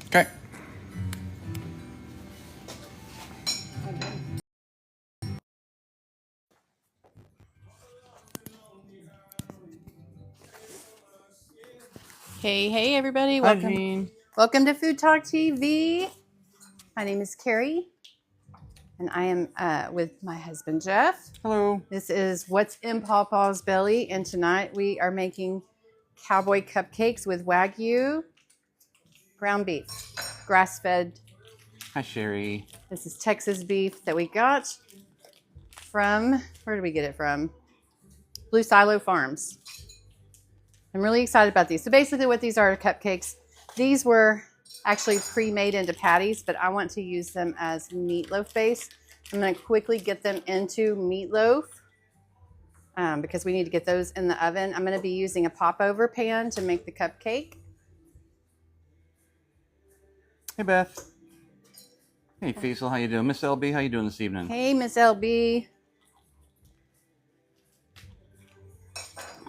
Okay. Hey everybody, Hi, Jean. welcome to Food Talk TV. My name is Carrie, and I am with my husband Jeff. Hello. This is What's in Paw Paw's Belly, and tonight we are making Cowboy Cupcakes with Wagyu ground beef, grass-fed. Hi, Sherry. This is Texas beef that we got from, where did we get it from? Blue Silo Farms. I'm really excited about these. So basically what these are cupcakes. These were actually pre-made into patties, but I want to use them as meatloaf base. I'm going to quickly get them into meatloaf because we need to get those in the oven. I'm going to be using a popover pan to make the cupcake. Hey, Beth. Hey, Faisal. How you doing? Miss LB, how you doing this evening? Hey, Miss LB.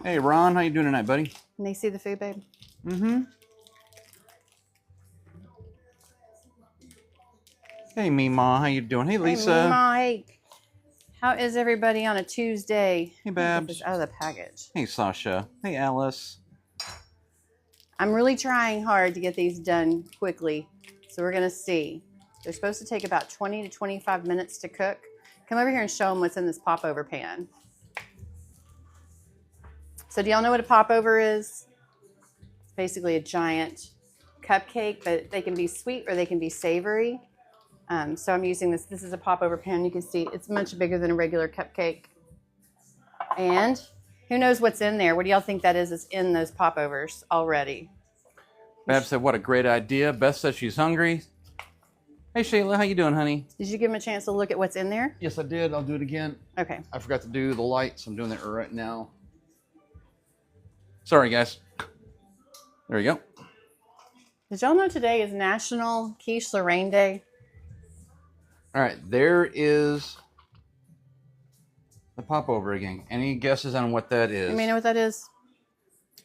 Hey, Ron. How you doing tonight, buddy? Can they see the food, babe? Mm-hmm. Hey, Meemaw. How you doing? Hey, Lisa. Hey, Mike. How is everybody on a Tuesday? Hey, Get Babs. this out of the package. Hey, Sasha. Hey, Alice. I'm really trying hard to get these done quickly, so we're going to see. They're supposed to take about 20 to 25 minutes to cook. Come over here and show them what's in this popover pan. So do y'all know what a popover is? It's basically a giant cupcake, but they can be sweet or they can be savory. So I'm using this. This is a popover pan. You can see it's much bigger than a regular cupcake. And who knows what's in there? What do y'all think that is in those popovers already? Bab said, what a great idea. Beth says she's hungry. Hey, Shayla. How you doing, honey? Did you give them a chance to look at what's in there? Yes, I did. I'll do it again. Okay. I forgot to do the lights. I'm doing that right now. Sorry, guys. There we go. Did y'all know today is National Quiche Lorraine Day? All right. There is the popover again. Any guesses on what that is? You may know what that is?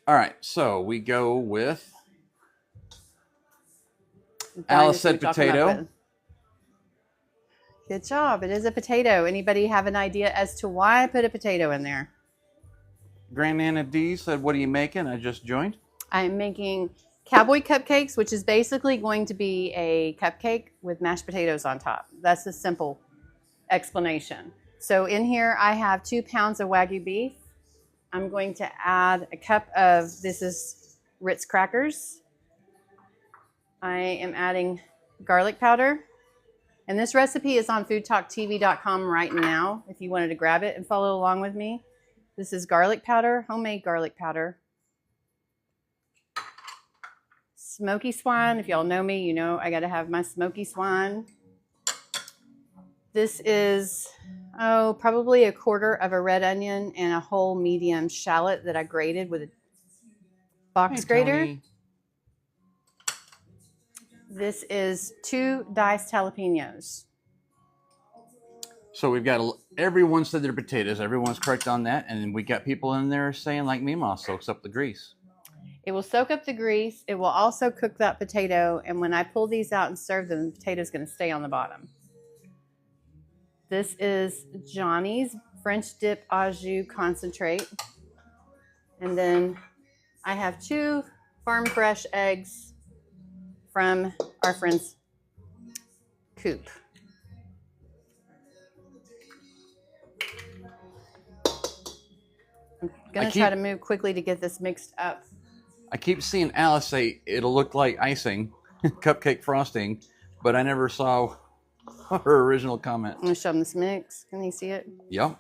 All right. So we go with... Alice said potato. Good job. It is a potato. Anybody have an idea as to why I put a potato in there? Grandnana D said, what are you making? I just joined. I'm making Cowboy Cupcakes, which is basically going to be a cupcake with mashed potatoes on top. That's a simple explanation. So in here I have 2 pounds of Wagyu beef. I'm going to add a cup of, this is Ritz crackers. I am adding garlic powder. And this recipe is on FoodtokTV.com right now if you wanted to grab it and follow along with me. This is garlic powder, homemade garlic powder. Smoky swine, if y'all know me, you know I gotta have my smoky swine. This is, probably a quarter of a red onion and a whole medium shallot that I grated with a box grater. Tony. This is 2 diced jalapeños. So we've got, everyone said they're potatoes. Everyone's correct on that. And we got people in there saying like Meemaw soaks up the grease. It will soak up the grease. It will also cook that potato. And when I pull these out and serve them, the potato is going to stay on the bottom. This is Johnny's French dip au jus concentrate. And then I have 2 farm fresh eggs from our friend's coop. I'm going to try to move quickly to get this mixed up. I keep seeing Alice say it'll look like icing, cupcake frosting, but I never saw her original comment. I'm going to show them this mix. Can they see it? Yep.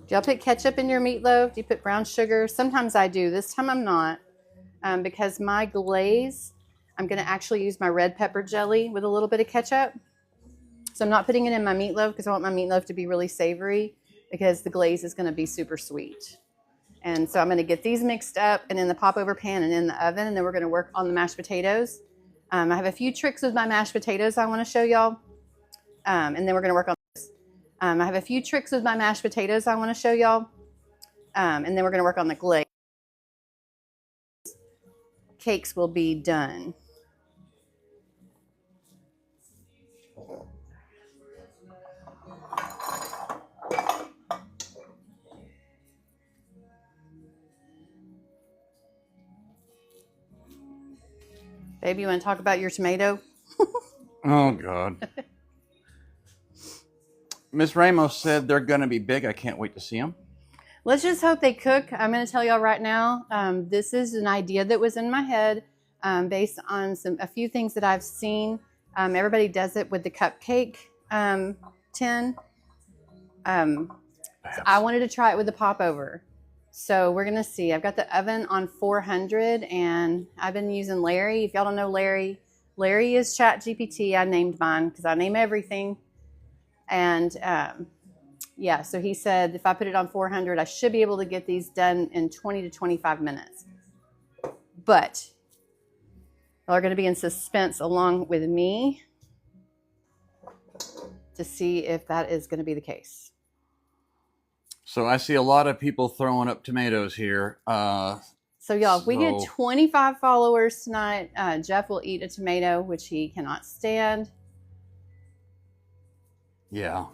Do y'all put ketchup in your meatloaf? Do you put brown sugar? Sometimes I do. This time I'm not because my glaze, I'm going to actually use my red pepper jelly with a little bit of ketchup. So I'm not putting it in my meatloaf because I want my meatloaf to be really savory because the glaze is going to be super sweet. And so I'm going to get these mixed up and in the popover pan and in the oven, and then we're going to work on the mashed potatoes. I have a few tricks with my mashed potatoes I want to show y'all. And then we're going to work on this. I have a few tricks with my mashed potatoes I want to show y'all. And then we're going to work on the glaze. Cakes will be done. Babe, you want to talk about your tomato? Oh, God. Miss Ramos said they're going to be big. I can't wait to see them. Let's just hope they cook. I'm going to tell y'all right now, this is an idea that was in my head based on a few things that I've seen. Everybody does it with the cupcake tin. So I wanted to try it with the popover. So we're going to see. I've got the oven on 400 and I've been using Larry. If y'all don't know Larry, Larry is ChatGPT. I named mine because I name everything. And yeah, so he said if I put it on 400, I should be able to get these done in 20 to 25 minutes. But y'all are going to be in suspense along with me to see if that is going to be the case. So I see a lot of people throwing up tomatoes here. So y'all, if we get 25 followers tonight, Jeff will eat a tomato, which he cannot stand. Yeah.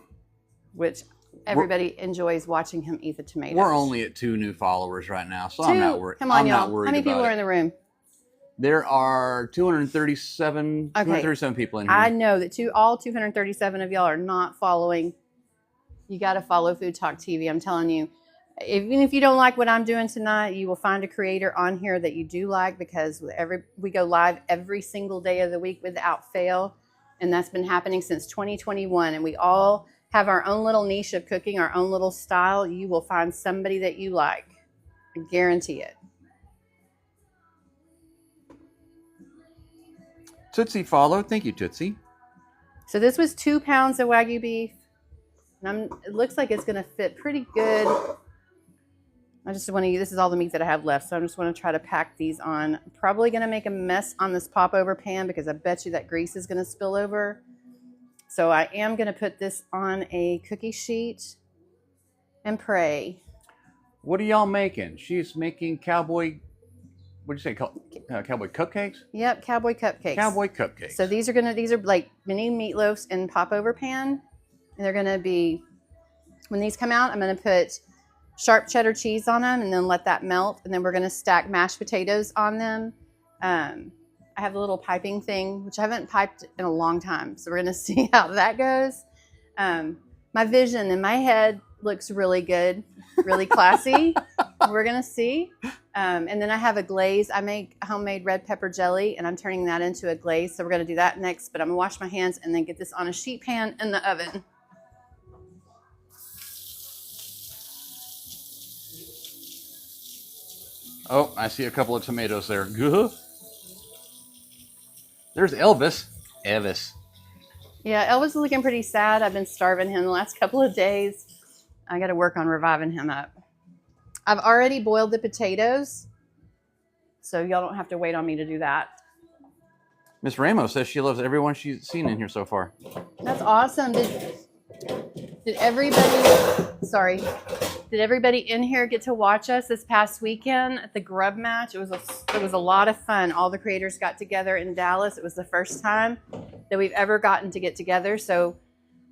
Which everybody enjoys watching him eat the tomatoes. We're only at 2 new followers right now, so I'm not worried. Come on, y'all. Not worried. How many people are in the room? There are 237 people in here. I know that all 237 of y'all are not following. You got to follow Food Talk TV. I'm telling you, even if you don't like what I'm doing tonight, you will find a creator on here that you do like because we go live every single day of the week without fail. And that's been happening since 2021. And we all have our own little niche of cooking, our own little style. You will find somebody that you like. I guarantee it. Tootsie followed. Thank you, Tootsie. So this was 2 pounds of Wagyu beef. And it looks like it's going to fit pretty good. I just want to use, this is all the meat that I have left. So I just want to try to pack these on. I'm probably going to make a mess on this popover pan because I bet you that grease is going to spill over. So I am going to put this on a cookie sheet and pray. What are y'all making? She's making cowboy, what did you say, cowboy cupcakes? Yep, cowboy cupcakes. Cowboy cupcakes. So these are like mini meatloafs in popover pan. And they're going to be, when these come out, I'm going to put sharp cheddar cheese on them and then let that melt. And then we're going to stack mashed potatoes on them. I have a little piping thing, which I haven't piped in a long time. So we're going to see how that goes. My vision in my head looks really good, really classy. We're going to see. And then I have a glaze. I make homemade red pepper jelly, and I'm turning that into a glaze. So we're going to do that next. But I'm going to wash my hands and then get this on a sheet pan in the oven. Oh, I see a couple of tomatoes there. There's Elvis. Yeah, Elvis is looking pretty sad. I've been starving him the last couple of days. I got to work on reviving him up. I've already boiled the potatoes, so y'all don't have to wait on me to do that. Miss Ramos says she loves everyone she's seen in here so far. That's awesome. Did everybody in here get to watch us this past weekend at the grub match? It was a lot of fun. All the creators got together in Dallas. It was the first time that we've ever gotten to get together. So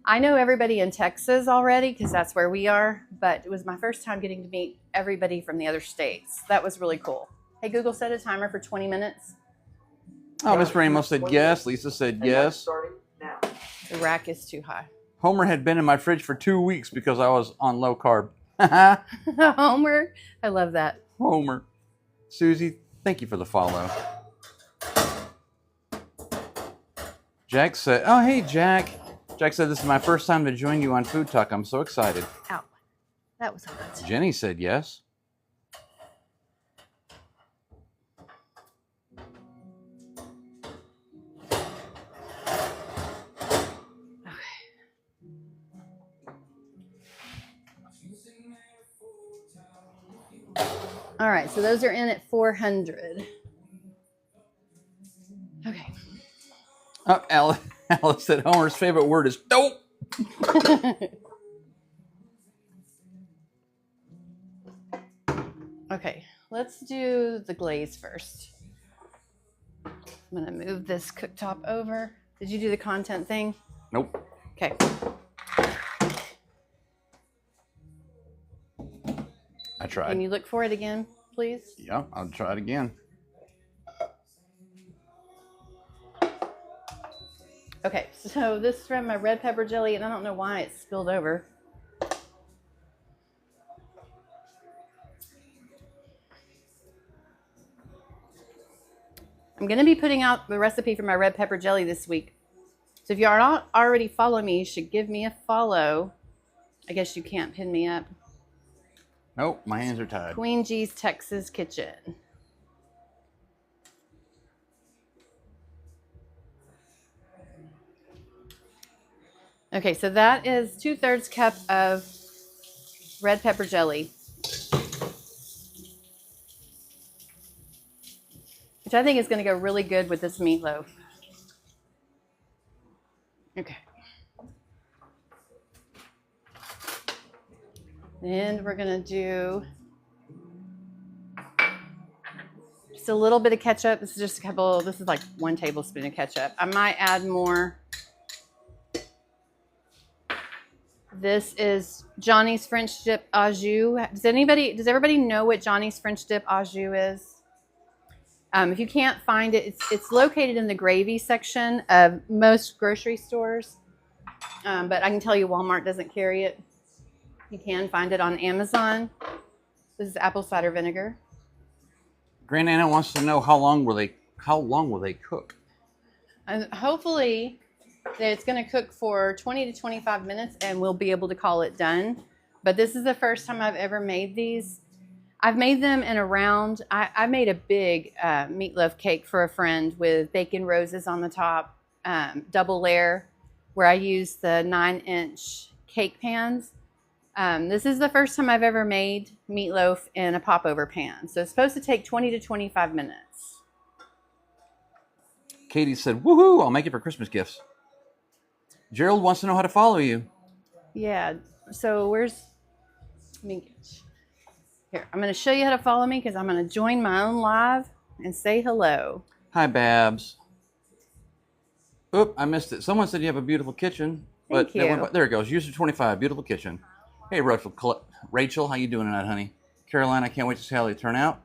I know everybody in Texas already because that's where we are, but it was my first time getting to meet everybody from the other states. That was really cool. Hey, Google, set a timer for 20 minutes. Oh, Miss Ramos said yes. Lisa said yes. The rack is too high. Homer had been in my fridge for 2 weeks because I was on low carb. Homer, I love that. Homer. Susie, thank you for the follow. Jack said, oh, hey, Jack. Jack said, this is my first time to join you on Food Talk. I'm so excited. Ow. That was hot. Jenny said yes. All right, so those are in at 400. Okay. Oh, Alice said Homer's favorite word is dope. Okay, let's do the glaze first. I'm gonna move this cooktop over. Did you do the content thing? Nope. Okay. I tried. Can you look for it again, please? Yeah, I'll try it again. Okay, so this is from my red pepper jelly, and I don't know why it's spilled over. I'm going to be putting out the recipe for my red pepper jelly this week. So if you are not already following me, you should give me a follow. I guess you can't pin me up. Nope, my hands are tied. Queen G's Texas Kitchen. Okay, so that is 2/3 cup of red pepper jelly, which I think is going to go really good with this meatloaf. Okay. And we're going to do just a little bit of ketchup. This is just a couple, this is like 1 tablespoon of ketchup. I might add more. This is Johnny's French dip au jus. Does everybody know what Johnny's French dip au jus is? If you can't find it, it's located in the gravy section of most grocery stores. But I can tell you Walmart doesn't carry it. You can find it on Amazon. This is apple cider vinegar. Grand Anna wants to know how long will they cook? And hopefully it's going to cook for 20 to 25 minutes and we'll be able to call it done. But this is the first time I've ever made these. I've made them in a round. I made a big meatloaf cake for a friend with bacon roses on the top, double layer, where I used the 9-inch cake pans. This is the first time I've ever made meatloaf in a popover pan. So it's supposed to take 20 to 25 minutes. Katie said, woohoo, I'll make it for Christmas gifts. Gerald wants to know how to follow you. Yeah, so here, I'm going to show you how to follow me because I'm going to join my own live and say hello. Hi, Babs. Oop, I missed it. Someone said you have a beautiful kitchen. Thank you. There it goes. User 25, beautiful kitchen. Hey, Rachel, how you doing tonight, honey? Caroline, I can't wait to see how they turn out.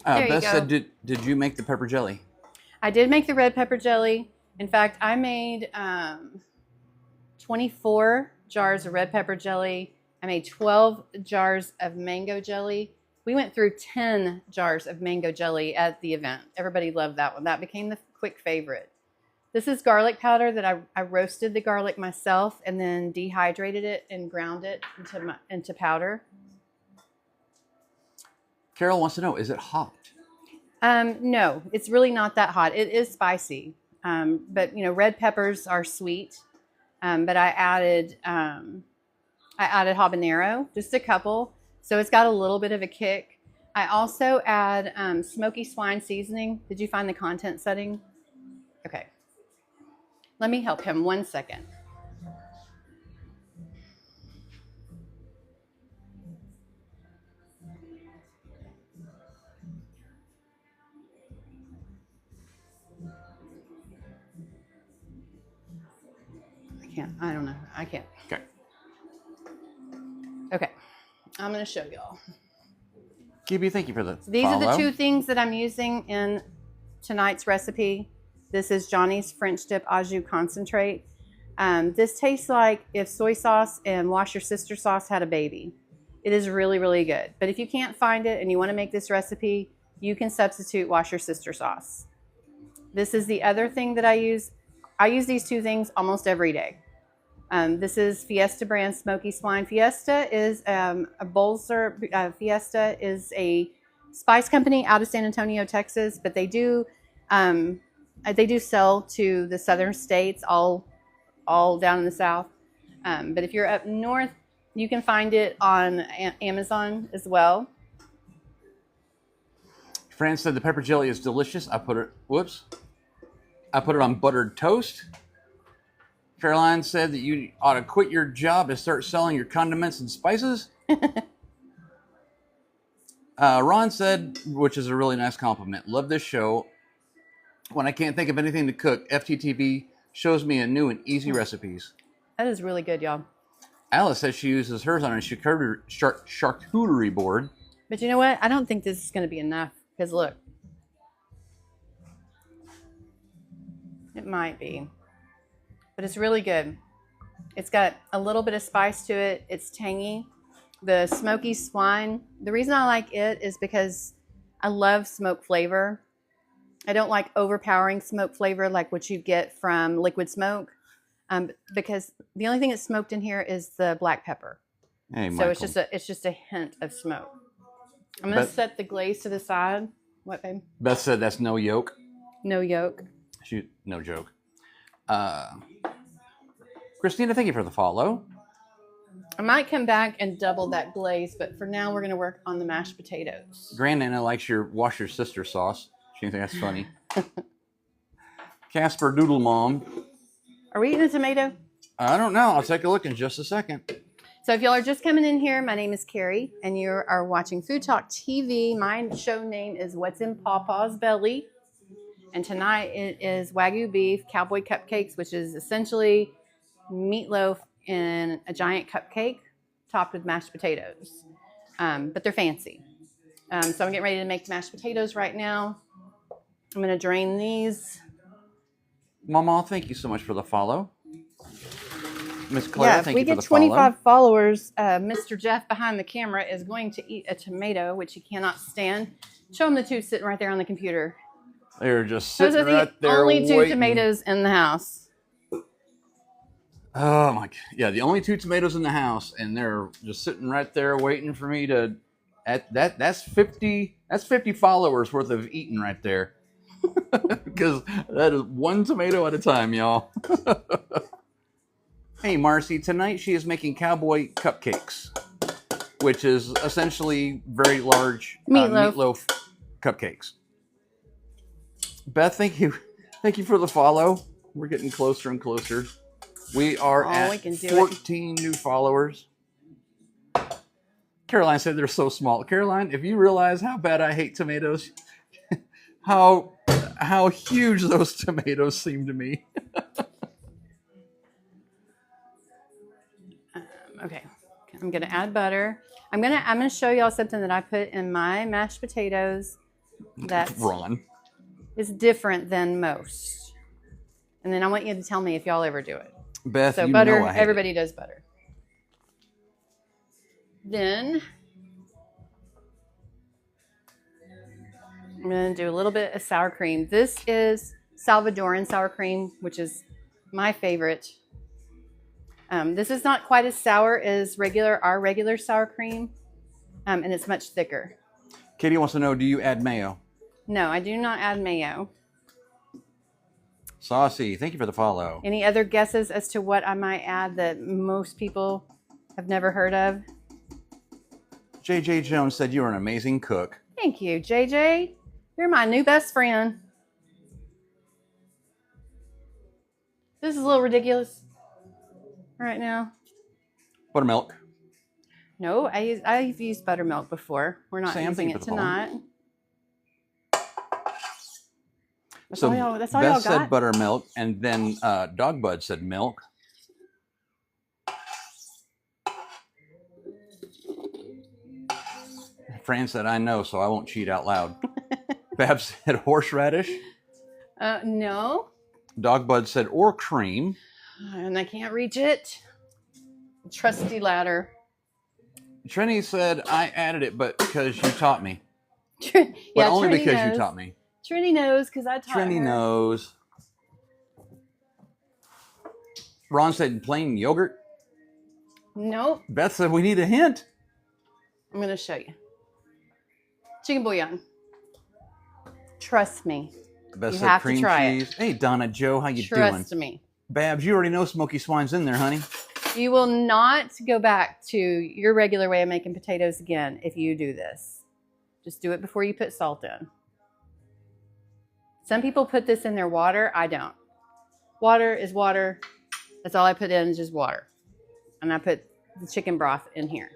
There you Beth go. said, did you make the pepper jelly? I did make the red pepper jelly. In fact, I made 24 jars of red pepper jelly. I made 12 jars of mango jelly. We went through 10 jars of mango jelly at the event. Everybody loved that one. That became the quick favorite. This is garlic powder that I roasted the garlic myself and then dehydrated it and ground it into powder. Carol wants to know, is it hot? No, it's really not that hot. It is spicy, but red peppers are sweet. But I added habanero, just a couple, so it's got a little bit of a kick. I also add smoky swine seasoning. Did you find the content setting? Okay, let me help him 1 second. I don't know. I can't. Okay. Okay. I'm going to show y'all. Gibby, thank you for the These follow. are the 2 things that I'm using in tonight's recipe. This is Johnny's French Dip Au Jus Concentrate. This tastes like if soy sauce and Wash Your Sister sauce had a baby. It is really, really good. But if you can't find it and you want to make this recipe, you can substitute Wash Your Sister sauce. This is the other thing that I use. I use these 2 things almost every day. This is Fiesta brand Smoky Swine. Fiesta is Fiesta is a spice company out of San Antonio, Texas, but they do sell to the southern states, all down in the south. But if you're up north, you can find it on Amazon as well. Fran said the pepper jelly is delicious. I put it on buttered toast. Caroline said that you ought to quit your job and start selling your condiments and spices. Ron said, which is a really nice compliment, love this show. When I can't think of anything to cook, FTTV shows me a new and easy recipes. That is really good, y'all. Alice says she uses hers on a charcuterie board. But you know what? I don't think this is going to be enough. Because look. It might be. But it's really good. It's got a little bit of spice to it. It's tangy. The smoky swine. The reason I like it is because I love smoke flavor. I don't like overpowering smoke flavor like what you get from liquid smoke. Because the only thing that's smoked in here is the black pepper. Hey, so Michael. it's just a hint of smoke. I'm going to set the glaze to the side. What, babe? Beth said that's no yolk. No yolk. Shoot, no joke. Christina, thank you for the follow. I might come back and double that glaze, but for now we're going to work on the mashed potatoes. Grandnana likes your wash your sister sauce. She thinks that's funny. Casper Doodle Mom. Are we eating a tomato? I don't know. I'll take a look in just a second. So if y'all are just coming in here, my name is Carrie, and you are watching Food Talk TV. My show name is What's in Paw Paw's Belly. And tonight it is Wagyu beef, Cowboy Cupcakes, which is essentially meatloaf in a giant cupcake topped with mashed potatoes. But they're fancy. So I'm getting ready to make mashed potatoes right now. I'm going to drain these. Mama, thank you so much for the follow. Miss Claire, thank you for the follow. If we get 25 followers, Mr. Jeff behind the camera is going to eat a tomato, which he cannot stand. Show him the two sitting right there on the computer. They're just Those sitting are the right there only two waiting. tomatoes in the house. Oh my! Yeah, the only two tomatoes in the house, and they're just sitting right there waiting for me to. That's 50. That's 50 followers worth of eating right there. Because that is one tomato at a time, y'all. Hey, Marcy, tonight she is making Cowboy Cupcakes, which is essentially very large meatloaf cupcakes. Beth, thank you for the follow. We're getting closer and closer. We are at 14 new followers. Caroline said they're so small. Caroline, if you realize how bad I hate tomatoes, how huge those tomatoes seem to me. Okay, I'm gonna add butter. I'm gonna show y'all something that I put in my mashed potatoes that is different than most. And then I want you to tell me if y'all ever do it. Beth, so you butter, know I hate everybody does butter. Then I'm going to do a little bit of sour cream. This is Salvadoran sour cream, which is my favorite. This is not quite as sour as our regular sour cream, and it's much thicker. Katie wants to know, do you add mayo? No, I do not add mayo. Saucy, thank you for the follow. Any other guesses as to what I might add that most people have never heard of? JJ Jones said you are an amazing cook. Thank you, JJ. You're my new best friend. This is a little ridiculous right now. Buttermilk. No, I've used buttermilk before. We're not using it tonight. That's all y'all Beth got? said buttermilk, and then Dog Bud said milk. Fran said, I know, so I won't cheat out loud. Bab said horseradish. No. Dog Bud said or cream. And I can't reach it. Trusty ladder. Trini said, I added it, but because you taught me. Yeah, but only Trini because knows. you taught me. Trini knows because I taught her. Trini knows. Ron said plain yogurt. Nope. Beth said we need a hint. I'm going to show you. Chicken bouillon. Trust me. Beth You said have to cream try it. cheese. Hey, Donna Joe, how you doing? Trust me. Babs, you already know Smoky Swine's in there, honey. You will not go back to your regular way of making potatoes again if you do this. Just do it before you put salt in. Some people put this in their water. I don't. Water is water. That's all I put in is just water. And I put the chicken broth in here.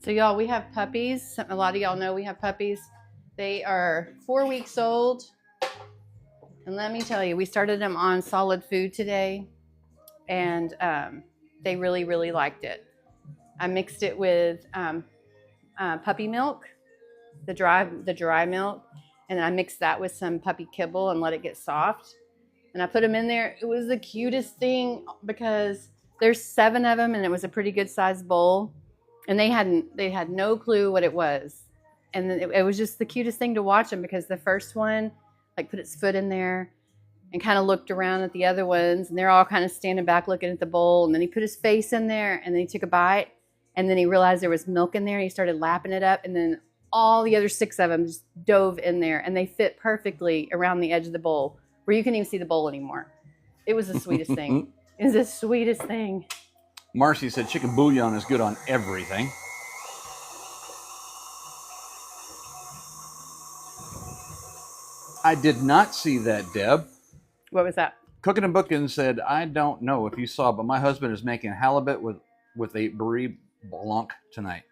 So y'all, we have puppies. A lot of y'all know we have puppies. They are 4 weeks old. And let me tell you, we started them on solid food today. And they really, really liked it. I mixed it with puppy milk, the dry milk. And I mixed that with some puppy kibble and let it get soft. And I put them in there. It was the cutest thing because there's 7 of them and it was a pretty good sized bowl. And they had no clue what it was. And it was just the cutest thing to watch them because the first one like put its foot in there and kind of looked around at the other ones. And they're all kind of standing back looking at the bowl. And then he put his face in there and then he took a bite. And then he realized there was milk in there. And he started lapping it up. And then all the other 6 of them just dove in there. And they fit perfectly around the edge of the bowl where you couldn't even see the bowl anymore. It was the sweetest thing. It was the sweetest thing. Marcy said chicken bouillon is good on everything. I did not see that, Deb. What was that? Cooking and Booking said, I don't know if you saw, but my husband is making halibut with a brie blanc tonight.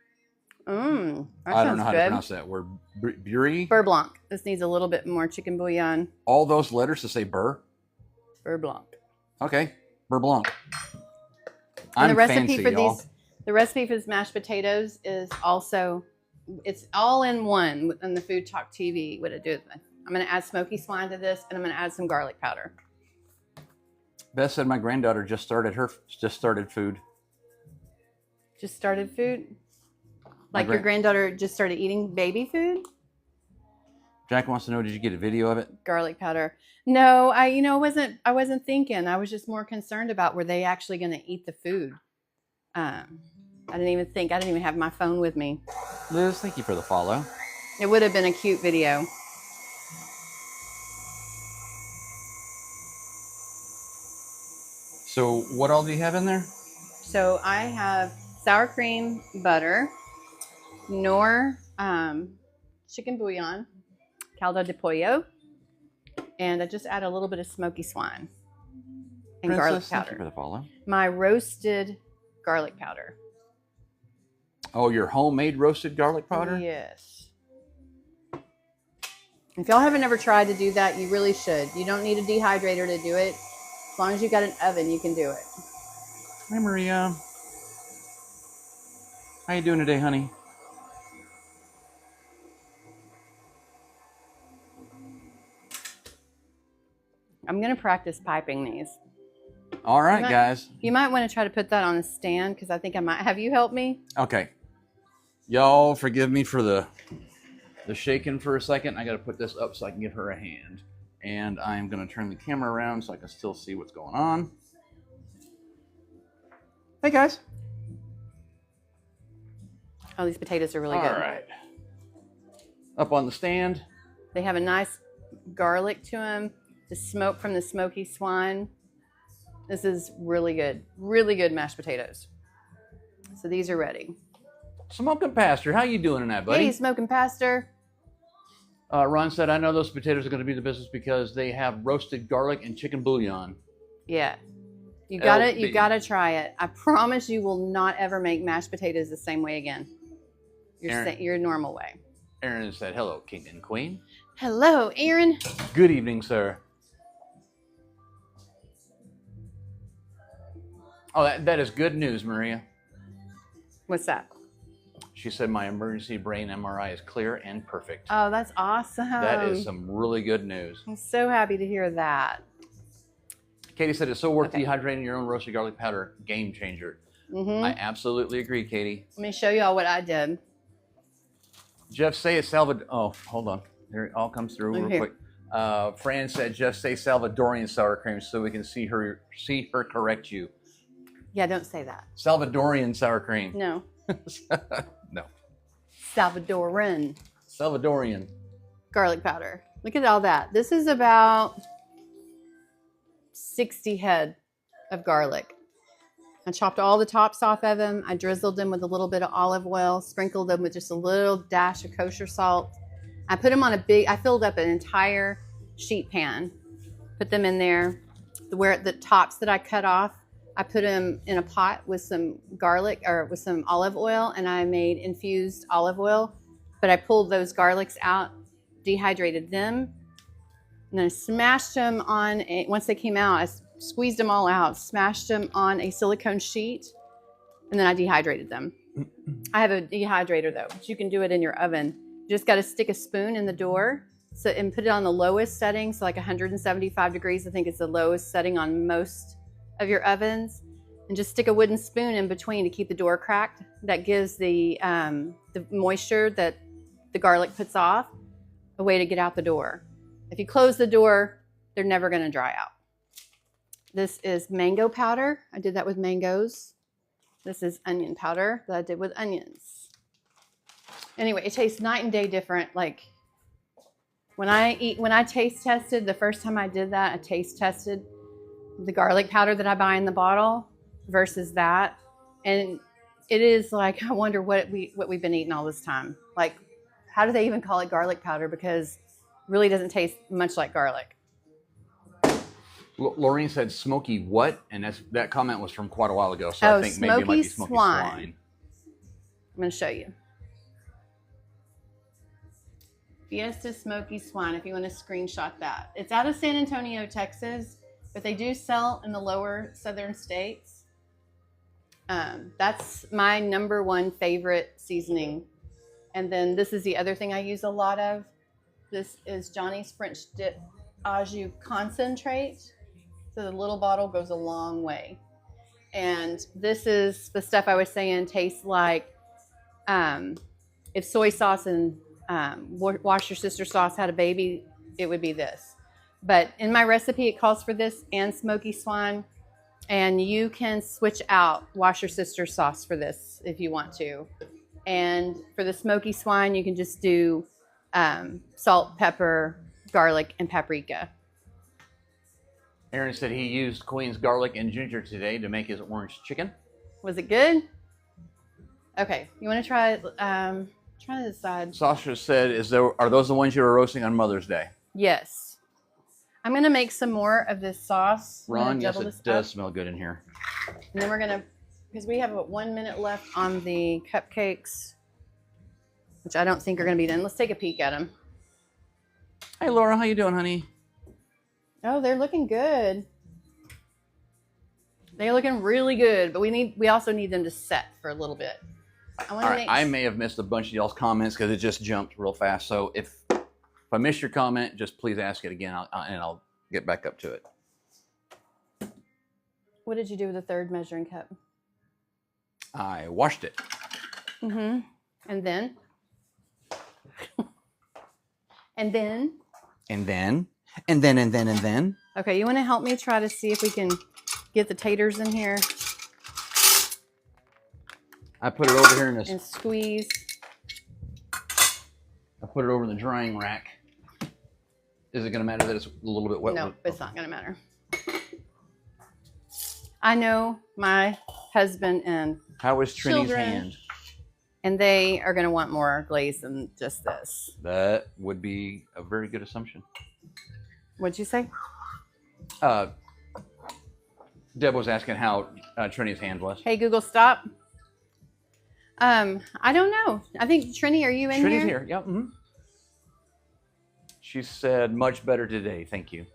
That I don't know how to pronounce that word. Brie? Beurre blanc. This needs a little bit more chicken bouillon. All those letters to say beurre? Beurre blanc. Okay, beurre blanc. And I'm the recipe fancy, for y'all. the recipe for this mashed potatoes is also, it's all in one on the Food Talk TV. What it do with it. I'm going to add smoky swine to this, and I'm going to add some garlic powder. Beth said my granddaughter just started food. Just started food? Like your granddaughter just started eating baby food? Jack wants to know, did you get a video of it? Garlic powder. No, I wasn't thinking. I was just more concerned about were they actually going to eat the food. I didn't even have my phone with me. Liz, thank you for the follow. It would have been a cute video. So what all do you have in there? So I have sour cream, butter, nor chicken bouillon, caldo de pollo, and I just add a little bit of smoky swine and Princess, garlic thank powder. you for the follow. My roasted garlic powder. Oh, your homemade roasted garlic powder? Yes. If y'all haven't ever tried to do that, you really should. You don't need a dehydrator to do it. As long as you got an oven, you can do it. Hi, Maria. How you doing today, honey? I'm going to practice piping these. All right, guys. You might want to try to put that on a stand because I think I might. Have you helped me? Okay. Y'all forgive me for the shaking for a second. I got to put this up so I can give her a hand. And I'm going to turn the camera around so I can still see what's going on. Hey, guys. Oh, these potatoes are really good. All right. Up on the stand. They have a nice garlic to them. The smoke from the smoky swine. This is really good mashed potatoes. So these are ready. Smoking Pastor, how you doing tonight, buddy? Hey, smoking pastor. Ron said, I know those potatoes are going to be the business because they have roasted garlic and chicken bouillon. Yeah. You gotta try it. I promise you will not ever make mashed potatoes the same way again. Your normal way. Aaron said, hello, king and queen. Hello, Aaron. Good evening, sir. Oh, that is good news, Maria. What's that? She said my emergency brain MRI is clear and perfect. Oh, that's awesome. That is some really good news. I'm so happy to hear that. Katie said it's so worth dehydrating your own roasted garlic powder. Game changer. Mm-hmm. I absolutely agree, Katie. Let me show you all what I did. Jeff say it's Salvador. Oh, hold on. There it all comes through real quick. Fran said, just say Salvadorian sour cream so we can see her correct you. Yeah, don't say that. Salvadorian sour cream. No. No. Salvadoran Salvadorian. garlic powder. Look at all that. This is about 60 head of garlic. I chopped all the tops off of them. I drizzled them with a little bit of olive oil, sprinkled them with just a little dash of kosher salt. I put them on I filled up an entire sheet pan, put them in there. Where the tops that I cut off, I put them in a pot with some garlic or with some olive oil, and I made infused olive oil. But I pulled those garlics out, dehydrated them, and then I smashed them on once they came out, I squeezed them all out, smashed them on a silicone sheet, and then I dehydrated them. I have a dehydrator though, but you can do it in your oven. You just got to stick a spoon in the door and put it on the lowest setting, so like 175 degrees. I think it's the lowest setting on most of your ovens, and just stick a wooden spoon in between to keep the door cracked. That gives the moisture that the garlic puts off a way to get out the door. If you close the door, they're never going to dry out. This is mango powder. I did that with mangoes. This is onion powder that I did with onions. Anyway, it tastes night and day different. Like when I taste tested, the first time I did that, I taste tested the garlic powder that I buy in the bottle versus that. And it is like, I wonder what we've been eating all this time. Like, how do they even call it garlic powder? Because it really doesn't taste much like garlic. Lorraine said smoky what? And that comment was from quite a while ago. So I think maybe it might be smoky swine. I'm going to show you. Fiesta Smoky Swine, if you want to screenshot that. It's out of San Antonio, Texas, but they do sell in the lower southern states. That's my #1 favorite seasoning. And then this is the other thing I use a lot of. This is Johnny's French Dip Au Jus Concentrate. So the little bottle goes a long way. And this is the stuff I was saying tastes like if soy sauce and Wash Your Sister sauce had a baby, it would be this. But in my recipe, it calls for this and smoky swine. And you can switch out Wash Your Sister sauce for this if you want to. And for the smoky swine, you can just do salt, pepper, garlic, and paprika. Aaron said he used Queen's garlic and ginger today to make his orange chicken. Was it good? Okay, you want to try it? Try to decide. Sasha said, are those the ones you were roasting on Mother's Day? Yes. I'm going to make some more of this sauce. Ron, yes, it does smell good in here. And then we're going to, because we have about 1 minute left on the cupcakes, which I don't think are going to be done. Let's take a peek at them. Hey, Laura, how you doing, honey? Oh, they're looking good. They're looking really good, but we also need them to set for a little bit. I may have missed a bunch of y'all's comments because it just jumped real fast. So if I missed your comment, just please ask it again, and I'll get back up to it. What did you do with the third measuring cup? I washed it. Mm-hmm. And then? And then? And then? And then, and then, and then. Okay, you want to help me try to see if we can get the taters in here? I put it over here in this. And squeeze. I put it over in the drying rack. Is it going to matter that it's a little bit wet? No, it's not going to matter. I know my husband and how is Trini's children, hand? And they are going to want more glaze than just this. That would be a very good assumption. What'd you say? Deb was asking how Trini's hand was. Hey, Google, stop. I don't know. I think Trini, are you in Trini's here? here. Yep. Mm-hmm. She said much better today. Thank you.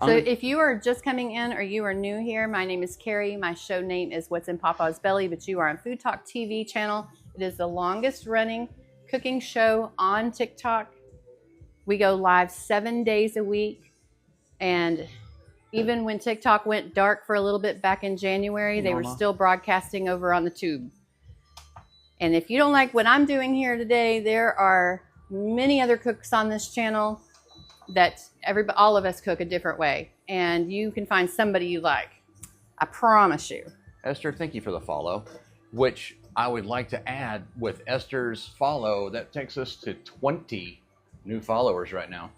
So if you are just coming in or you are new here, my name is Carrie. My show name is What's in Paw Paw's Belly, but you are on FoodtokTV channel. It is the longest running cooking show on TikTok. We go live 7 days a week. And even when TikTok went dark for a little bit back in January, they were still broadcasting over on the tube. And if you don't like what I'm doing here today, there are many other cooks on this channel that all of us cook a different way. and you can find somebody you like. I promise you. Esther, thank you for the follow, which I would like to add with Esther's follow. That takes us to 20 new followers right now.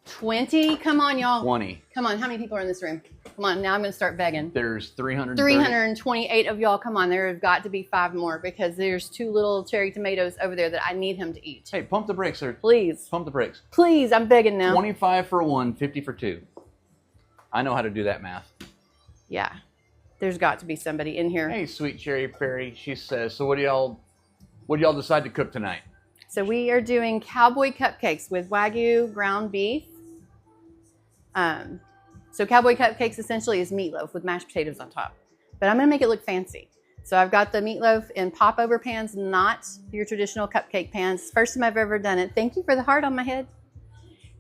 20? Come on, y'all. 20. Come on, how many people are in this room? Come on, now I'm going to start begging. There's 328 of y'all. Come on, there have got to be 5 more because there's 2 little cherry tomatoes over there that I need him to eat. Hey, pump the brakes, sir. Please. Pump the brakes. Please, I'm begging now. 25 for 1, 50 for 2. I know how to do that math. Yeah, there's got to be somebody in here. Hey, sweet cherry Perry. She says, so what do y'all decide to cook tonight? So we are doing Cowboy Cupcakes with Wagyu ground beef. So Cowboy Cupcakes essentially is meatloaf with mashed potatoes on top. But I'm going to make it look fancy. So I've got the meatloaf in popover pans, not your traditional cupcake pans. First time I've ever done it. Thank you for the heart on my head.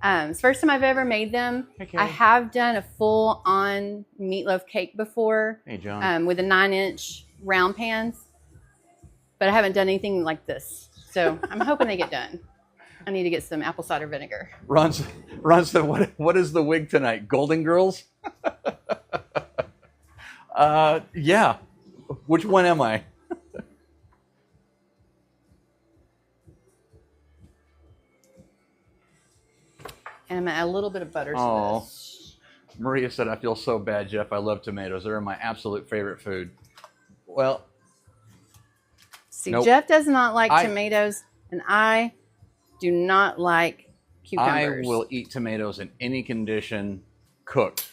It's the first time I've ever made them. Okay. I have done a full-on meatloaf cake before. Hey, John. With a 9-inch round pans. But I haven't done anything like this. So I'm hoping they get done. I need to get some apple cider vinegar. Ron said, what is the wig tonight? Golden Girls? Yeah. Which one am I? And I'm going to add a little bit of butter to Oh. this. Maria said, I feel so bad, Jeff. I love tomatoes. They're my absolute favorite food. Well, See, nope. Jeff does not like tomatoes, and I do not like cucumbers. I will eat tomatoes in any condition cooked.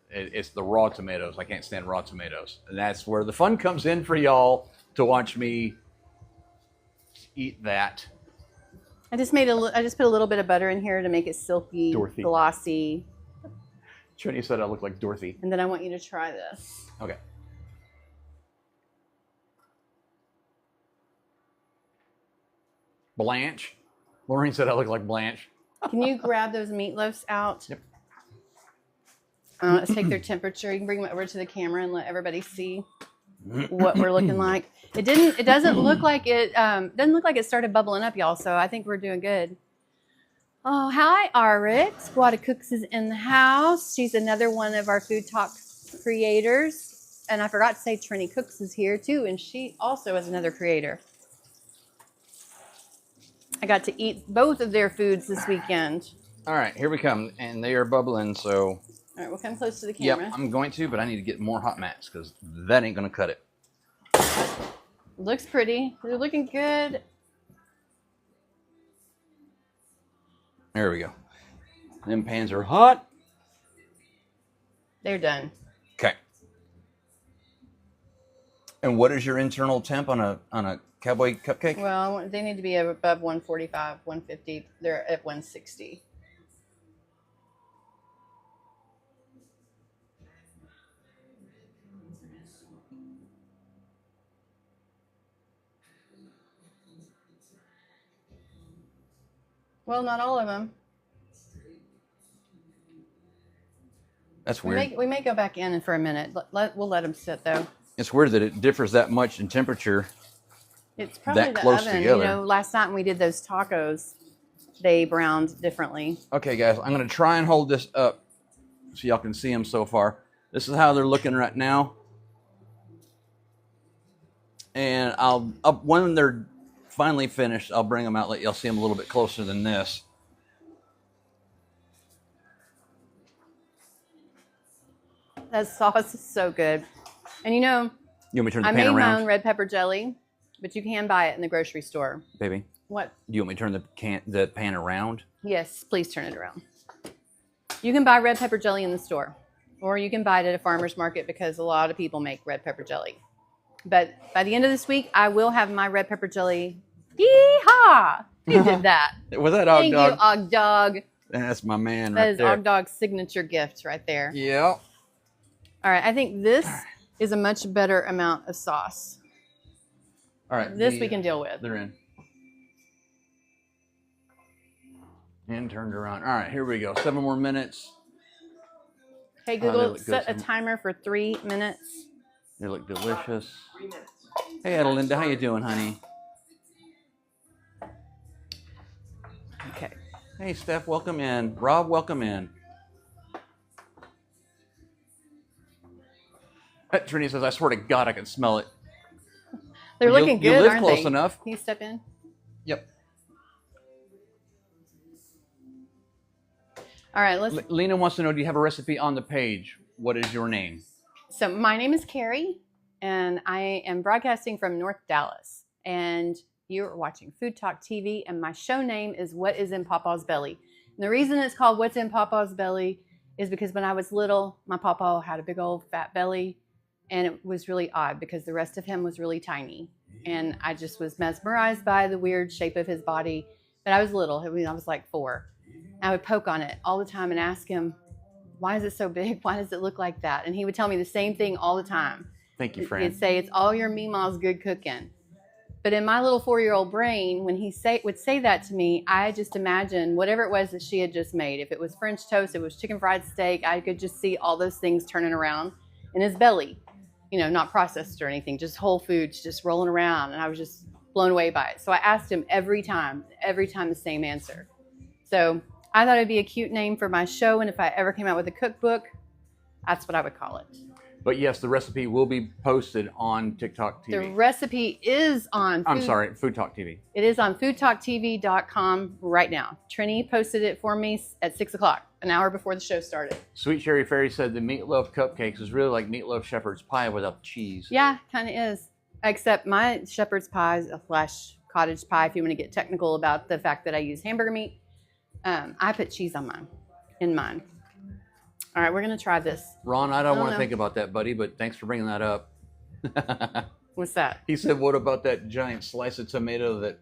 It's the raw tomatoes. I can't stand raw tomatoes. And that's where the fun comes in for y'all to watch me eat that. I just put a little bit of butter in here to make it silky, Dorothy. glossy. Trini said I look like Dorothy. And then I want you to try this. Okay. Blanche. Maureen said I look like Blanche. Can you grab those meatloafs out? Yep. Let's take their temperature. You can bring them over to the camera and let everybody see what we're looking like. It doesn't look like it started bubbling up, y'all. So I think we're doing good. Oh, hi, Arit. Squad of Cooks is in the house. She's another one of our Food Talk creators. And I forgot to say Trini Cooks is here too. And she also is another creator. I got to eat both of their foods this weekend. All right, here we come. And they are bubbling, so... All right, we'll come close to the camera. Yep, I'm going to, but I need to get more hot mats because that ain't going to cut it. Looks pretty. They're looking good. There we go. Them pans are hot. They're done. Okay. And what is your internal temp on a Cowboy Cupcake? Well, they need to be above 145, 150. They're at 160. Well, not all of them. That's weird. We may go back in for a minute. We'll let them sit though. It's weird that it differs that much in temperature. It's probably that the close oven. together. You know, last night when we did those tacos, they browned differently. Okay, guys, I'm going to try and hold this up so y'all can see them so far. This is how they're looking right now. And when they're finally finished, I'll bring them out, let y'all see them a little bit closer than this. That sauce is so good. And you know, You want me to turn the I pan made my around? own red pepper jelly, but you can buy it in the grocery store. Baby, What? do you want me to turn the pan around? Yes, please turn it around. You can buy red pepper jelly in the store, or you can buy it at a farmer's market because a lot of people make red pepper jelly. But by the end of this week, I will have my red pepper jelly. Yeehaw! Who did that? Was that Og Thank Dog? you, Og Dog. That's my man That right is there. Og Dog's signature gift right there. Yeah. All right, I think this is a much better amount of sauce. All right. This we can deal with. They're in. And turned around. All right, here we go. 7 more minutes. Hey, they Google, look good. set a timer for 3 minutes. They look delicious. Hey, Adelinda, how you doing, honey? Okay. Hey, Steph, welcome in. Rob, welcome in. Trini says, I swear to God, I can smell it. They're looking good, You live aren't close they? enough. Can you step in? Yep. All right, let's. Lena wants to know, do you have a recipe on the page? What is your name? So my name is Carrie, and I am broadcasting from North Dallas. And you're watching Food Talk TV, and my show name is What is in Paw Paw's Belly. And the reason it's called What's in Paw Paw's Belly is because when I was little, my Paw Paw had a big old fat belly, and it was really odd because the rest of him was really tiny. And I just was mesmerized by the weird shape of his body. But I was little. I mean, I was like 4. I would poke on it all the time and ask him, why is it so big? Why does it look like that? And he would tell me the same thing all the time. Thank you, Fran. He'd say, it's all your Meemaw's good cooking. But in my little 4-year-old brain, when he would say that to me, I just imagined whatever it was that she had just made. If it was French toast, it was chicken fried steak, I could just see all those things turning around in his belly. You know, not processed or anything, just whole foods just rolling around. And I was just blown away by it. So I asked him every time the same answer. So I thought it'd be a cute name for my show. And if I ever came out with a cookbook, that's what I would call it. But yes, the recipe will be posted on TikTok TV. The recipe is on Food Talk TV. It is on FoodtokTV.com right now. Trini posted it for me at 6 o'clock, an hour before the show started. Sweet Cherry Fairy said the meatloaf cupcakes is really like meatloaf shepherd's pie without cheese. Yeah, kind of is. Except my shepherd's pie is a flash cottage pie, if you want to get technical about the fact that I use hamburger meat. I put cheese on mine. All right, we're going to try this. Ron, I don't want to think about that, buddy, but thanks for bringing that up. What's that? He said, what about that giant slice of tomato that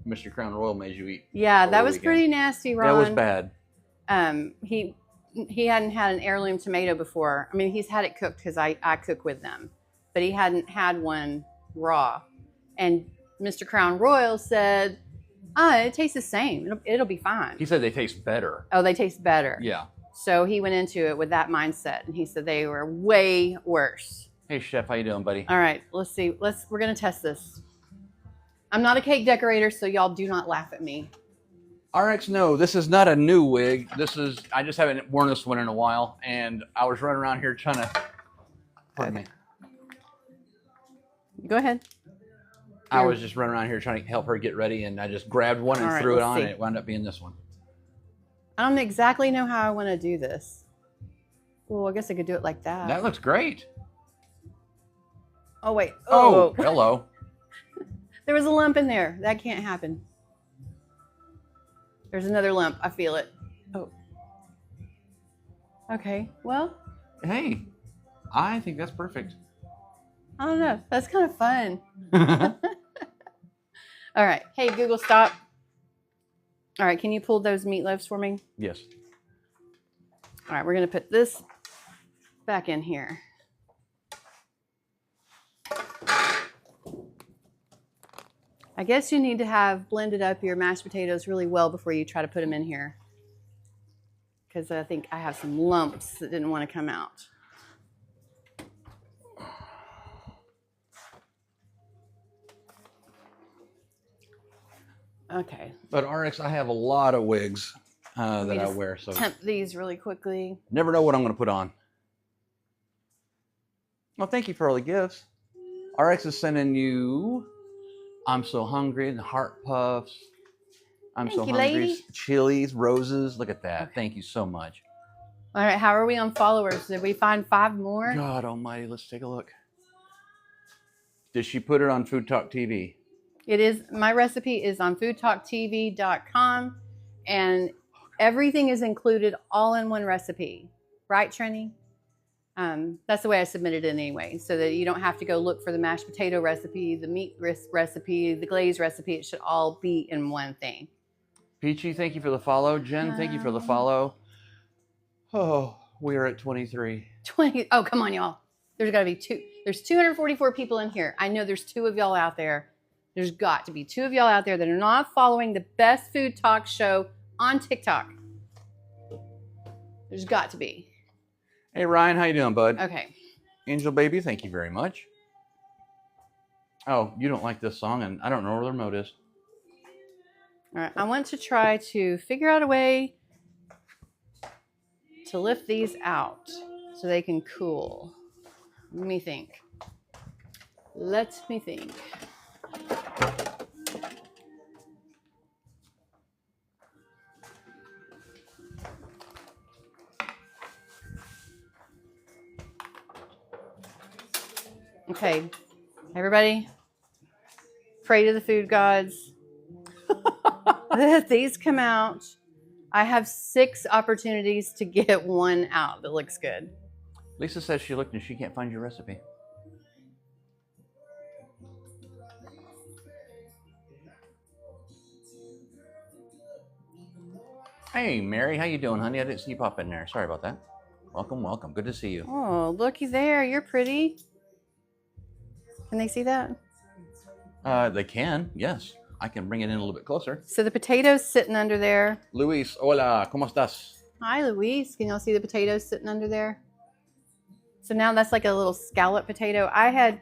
Mr. Crown Royal made you eat? Yeah, that was pretty nasty, Ron. That was bad. He hadn't had an heirloom tomato before. I mean, he's had it cooked because I cook with them. But he hadn't had one raw. And Mr. Crown Royal said, it tastes the same. It'll be fine. He said they taste better. Oh, they taste better. Yeah. So he went into it with that mindset, and he said they were way worse. Hey, Chef, how you doing, buddy? All right, let's see. We're going to test this. I'm not a cake decorator, so y'all do not laugh at me. RX, no, this is not a new wig. I just haven't worn this one in a while, and I was running around here trying to, pardon me. Go ahead. I was just running around here trying to help her get ready, and I just grabbed one and threw it on, and it wound up being this one. I don't exactly know how I want to do this. Well, I guess I could do it like that. That looks great. Oh, wait. Oh, hello. There was a lump in there. That can't happen. There's another lump. I feel it. Oh. Okay. Well. Hey, I think that's perfect. I don't know. That's kind of fun. All right. Hey, Google, stop. All right. Can you pull those meatloafs for me? Yes. All right. We're going to put this back in here. I guess you need to have blended up your mashed potatoes really well before you try to put them in here. Because I think I have some lumps that didn't want to come out. Okay. But RX, I have a lot of wigs that I wear. So temp these really quickly. Never know what I'm going to put on. Well, thank you for all the gifts. RX is sending you I'm So Hungry and Heart Puffs. Thank So you, Hungry. lady. Chilies, roses. Look at that. Okay. Thank you so much. All right. How are we on followers? Did we find 5 more? God almighty. Let's take a look. Did she put it on Food Talk TV? It is. My recipe is on FoodtokTV.com, and everything is included all in one recipe. Right, Trini? That's the way I submitted it anyway, so that you don't have to go look for the mashed potato recipe, the meat recipe, the glaze recipe. It should all be in one thing. Peachy, thank you for the follow. Jen, thank you for the follow. Oh, we are at 23. 20. Oh, come on, y'all. There's got to be 2. There's 244 people in here. I know there's 2 of y'all out there. There's got to be 2 of y'all out there that are not following the best food talk show on TikTok. There's got to be. Hey, Ryan, how you doing, bud? Okay. Angel Baby, thank you very much. Oh, you don't like this song, and I don't know where the remote is. All right. I want to try to figure out a way to lift these out so they can cool. Let me think. Let me think. Okay, everybody, pray to the food gods. These come out. I have 6 opportunities to get one out that looks good. Lisa says she looked and she can't find your recipe. Hey, Mary, how you doing, honey? I didn't see you pop in there. Sorry about that. Welcome, welcome. Good to see you. Oh, looky there. You're pretty. Can they see that? They can, yes. I can bring it in a little bit closer. So the potatoes sitting under there. Luis, hola, ¿cómo estás? Hi, Luis. Can y'all see the potatoes sitting under there? So now that's like a little scallop potato. I had,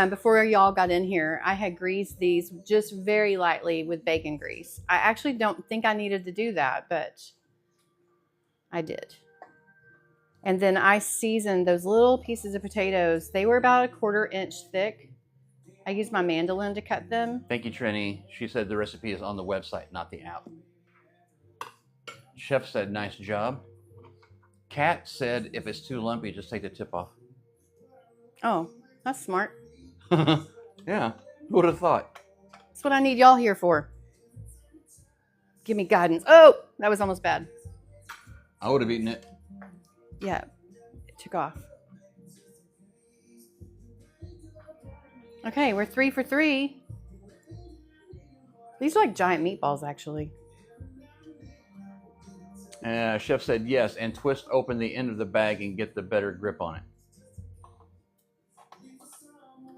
before y'all got in here, I had greased these just very lightly with bacon grease. I actually don't think I needed to do that, but I did. And then I seasoned those little pieces of potatoes. They were about a 1/4 inch thick. I used my mandolin to cut them. Thank you, Trini. She said the recipe is on the website, not the app. Chef said, nice job. Kat said, if it's too lumpy, just take the tip off. Oh, that's smart. Yeah, who would have thought? That's what I need y'all here for. Give me guidance. Oh, that was almost bad. I would have eaten it. Yeah, it took off. Okay, we're 3 for 3. These are like giant meatballs, actually. Chef said yes, and twist open the end of the bag and get the better grip on it.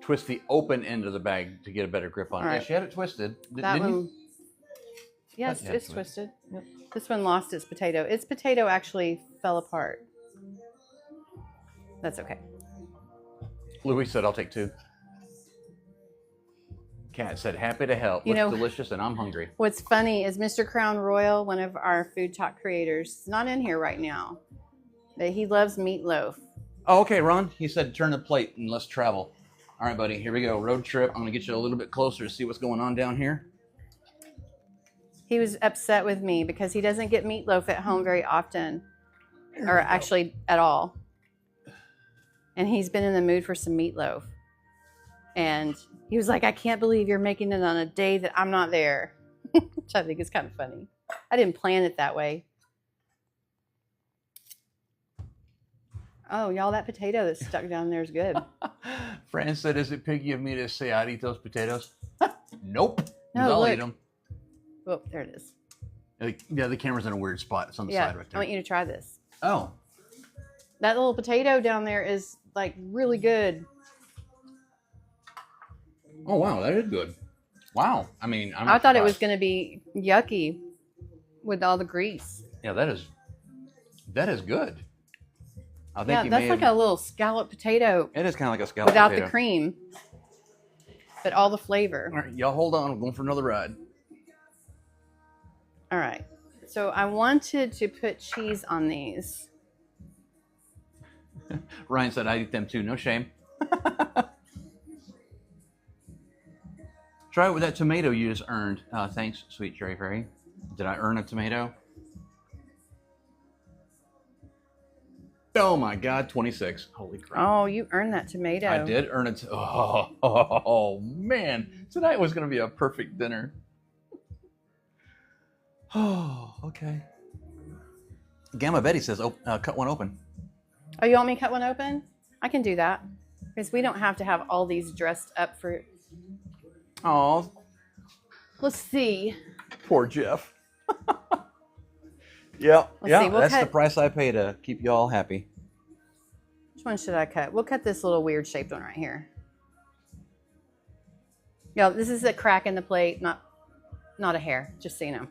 Twist the open end of the bag to get a better grip on it. All right. Yeah, she had it twisted. That Didn't one, you? yes, Yeah, it's twisted. Yep. This one lost its potato. Its potato actually fell apart. That's okay. Louis said, I'll take 2. Kat said, happy to help. You Looks know, delicious and I'm hungry. What's funny is Mr. Crown Royal, one of our Food Talk creators, is not in here right now, but he loves meatloaf. Oh, okay, Ron. He said, turn the plate and let's travel. All right, buddy, here we go. Road trip. I'm going to get you a little bit closer to see what's going on down here. He was upset with me because he doesn't get meatloaf at home very often, or actually at all. And he's been in the mood for some meatloaf. And he was like, I can't believe you're making it on a day that I'm not there. Which I think is kind of funny. I didn't plan it that way. Oh, y'all, that potato that's stuck down there is good. Fran said, is it piggy of me to say I'd eat those potatoes? Nope. No, I'll look. eat them. Oh, there it is. Yeah, the camera's in a weird spot. It's on the side right I there. want you to try this. Oh. That little potato down there is like really good. Oh, wow. That is good. Wow. I mean, I thought it was going to be yucky with all the grease. Yeah, that is good. I think Yeah, you that's may like have, a little scallop potato it is kind of like a scallop without potato. the cream, but all the flavor. All right, y'all hold on. I'm going for another ride. All right. So I wanted to put cheese on these. Ryan said I'd eat them too. No shame. Try it with that tomato you just earned. Thanks, sweet Cherry Fairy. Did I earn a tomato? Oh my God, 26. Holy crap. Oh, you earned that tomato. I did earn it. Oh, man. Tonight was going to be a perfect dinner. Oh, okay. Gamma Betty says, cut one open. Oh, you want me to cut one open? I can do that. Because we don't have to have all these dressed up for... Oh, Let's see. poor Jeff. Yeah, Let's see, we'll that's cut- the price I pay to keep you all happy. Which one should I cut? We'll cut this little weird shaped one right here. Yeah, this is a crack in the plate, not a hair, just so you know.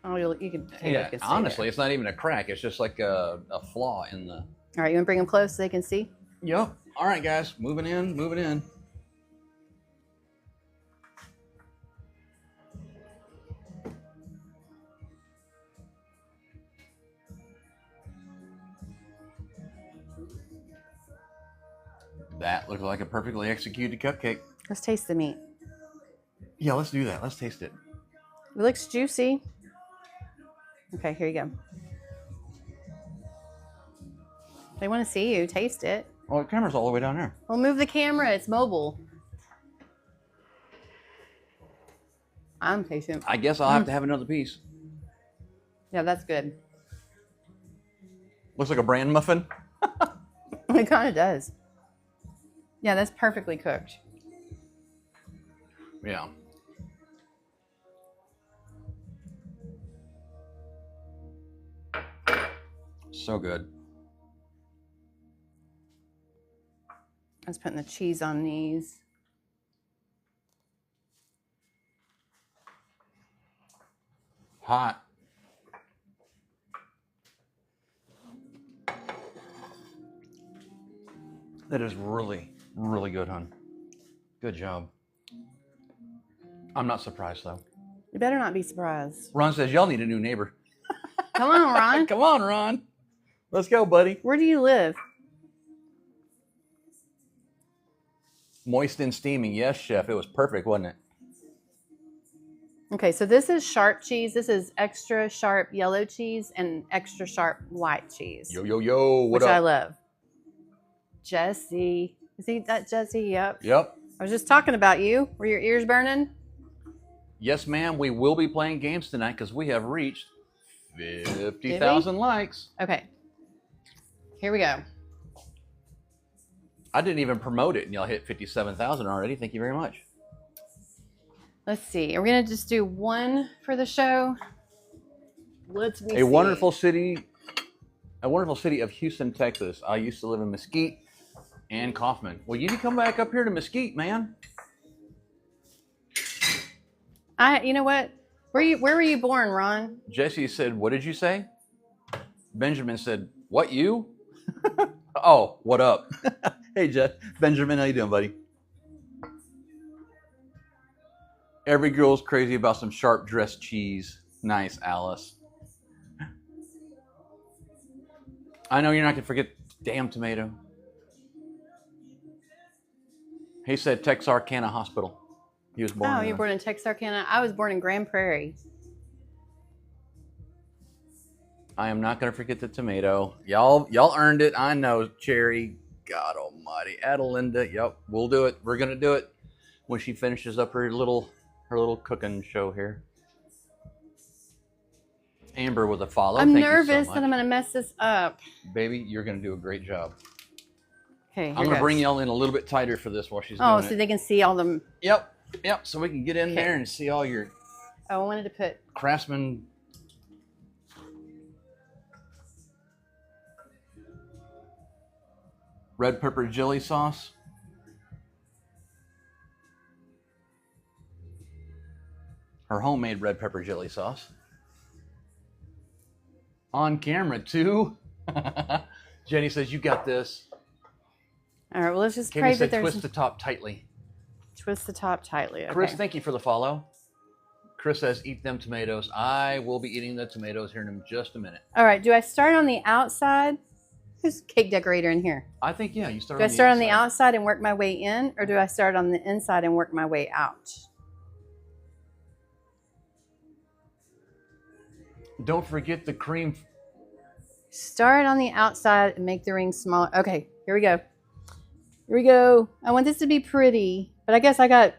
Oh, you can take Yeah, honestly, it's not even a crack. It's just like a flaw in the... All right, you want to bring them close so they can see? Yep. All right, guys, moving in, moving in. That looks like a perfectly executed cupcake. Let's taste the meat. Yeah, let's do that. Let's taste it. It looks juicy. Okay, here you go. They want to see you taste it. Oh, the camera's all the way down there. Well, move the camera. It's mobile. I'm patient. I guess I'll have to have another piece. Yeah, that's good. Looks like a bran muffin. It kind of does. Yeah, that's perfectly cooked. Yeah. So good. I was putting the cheese on these. Hot. That is really, really good, hon. Good job. I'm not surprised, though. You better not be surprised. Ron says, y'all need a new neighbor. Come on, Ron. Come on, Ron. Let's go, buddy. Where do you live? Moist and steaming. Yes, chef. It was perfect, wasn't it? Okay, so this is sharp cheese. This is extra sharp yellow cheese and extra sharp white cheese. Yo, yo, yo. What which up? I love. Jesse. Is he that Jesse? Yep. Yep. I was just talking about you. Were your ears burning? Yes, ma'am. We will be playing games tonight because we have reached 50,000 likes. Okay. Here we go. I didn't even promote it, and y'all hit 57,000 already. Thank you very much. Let's see. Are we gonna just do one for the show? Let's see. A wonderful city of Houston, Texas. I used to live in Mesquite and Kaufman. Well, you need to come back up here to Mesquite, man. You know what? Where were you born, Ron? Jesse said, "What did you say?" Benjamin said, "What, you?" Oh, what up? Hey, Benjamin, how you doing, buddy? Every girl's crazy about some sharp dressed cheese. Nice, Alice. I know you're not going to forget damn tomato. He said Texarkana Hospital. He was born Oh, there. you were born in Texarkana? I was born in Grand Prairie. I am not going to forget the tomato. Y'all earned it. I know, Cherry. God almighty. Adelinda. Yep, we'll do it. We're going to do it when she finishes up her little cooking show here. Amber with a follow. I'm Thank you so nervous much. that I'm going to mess this up. Baby, you're going to do a great job. Okay, I'm going to bring y'all in a little bit tighter for this while she's doing Oh, it. so they can see all them. Yep. So we can get in there and see all your Oh, I wanted to put. Craftsman. Red pepper jelly sauce. Her homemade red pepper jelly sauce. On camera, too. Jenny says, you got this. All right, well, let's just Katie pray said, that there's. twist the top tightly. Twist the top tightly. Okay. Chris, thank you for the follow. Chris says, eat them tomatoes. I will be eating the tomatoes here in just a minute. All right, do I start on the outside? Who's cake decorator in here? I think, yeah, you start Do on I start on the the outside and work my way in, or do I start on the inside and work my way out? Don't forget the cream. Start on the outside and make the ring smaller. Okay, here we go. Here we go. I want this to be pretty, but I guess I got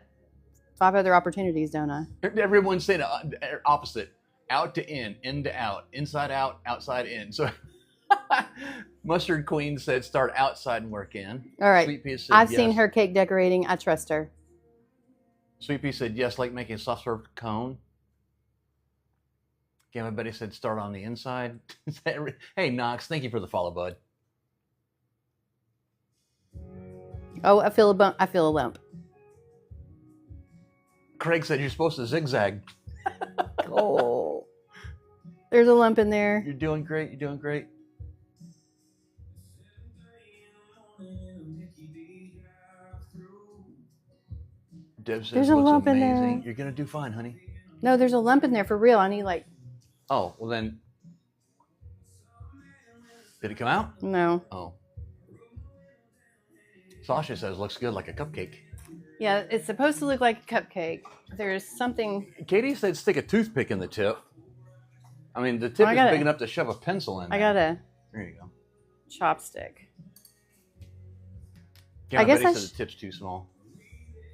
5 other opportunities, don't I? Everyone's saying opposite. Out to in to out, inside out, outside in. So Mustard Queen said start outside and work in. All right. Sweet Pea said I've yes. seen her cake decorating. I trust her. Sweet Pea said yes, like making a soft serve cone. Gamma Betty said start on the inside. Hey, Knox, thank you for the follow, bud. Oh, I feel a bump. I feel a lump. Craig said you're supposed to zigzag. Oh, there's a lump in there. You're doing great. You're doing great. Deb says, There's a looks lump in amazing. there. You're going to do fine, honey. No, there's a lump in there for real. I need like. Oh, well then. Did it come out? No. Oh. Sasha says looks good like a cupcake. Yeah, it's supposed to look like a cupcake. There's something. Katie said stick a toothpick in the tip. I mean, the tip is big enough to shove a pencil in. I got a. There you go. Chopstick. Yeah, I guess Betty said the tip's too small.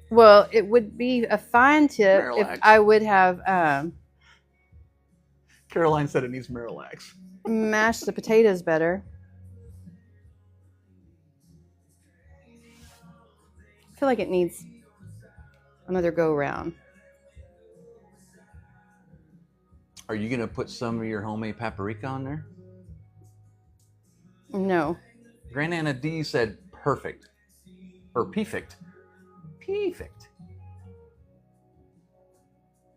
Well, it would be a fine tip Miralax. if I would have Caroline said it needs Miralax. mashed the potatoes better. I feel like it needs another go around. Are you gonna put some of your homemade paprika on there? No. Grand Anna D said perfect. Or perfect. Perfect.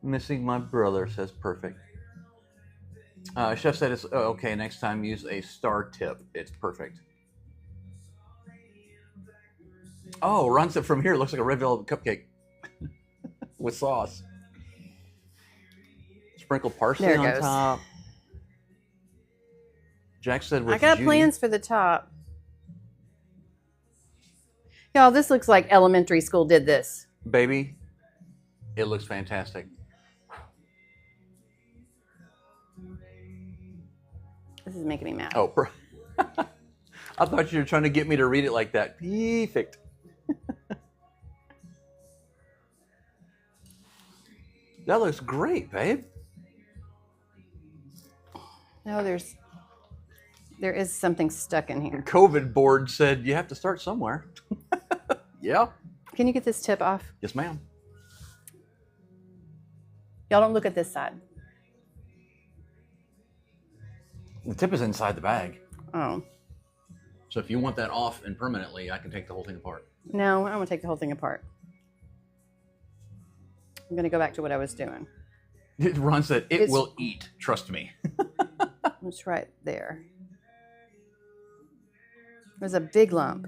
Missing my brother says perfect. Chef said it's okay. Next time use a star tip. It's perfect. Oh, runs it from here. Looks like a red velvet cupcake with sauce. Sprinkle parsley There it on goes. top. Jack said with I got Judy. plans for the top. Y'all, this looks like elementary school did this. Baby, it looks fantastic. This is making me mad. Oh, I thought you were trying to get me to read it like that. Perfect. That looks great, babe. No, there is something stuck in here. COVID board said you have to start somewhere. Yeah. Can you get this tip off? Yes, ma'am. Y'all don't look at this side. The tip is inside the bag. Oh. So if you want that off and permanently, I can take the whole thing apart. No, I don't want to take the whole thing apart. I'm going to go back to what I was doing. Ron said, it will eat. Trust me. It's right there. There's a big lump.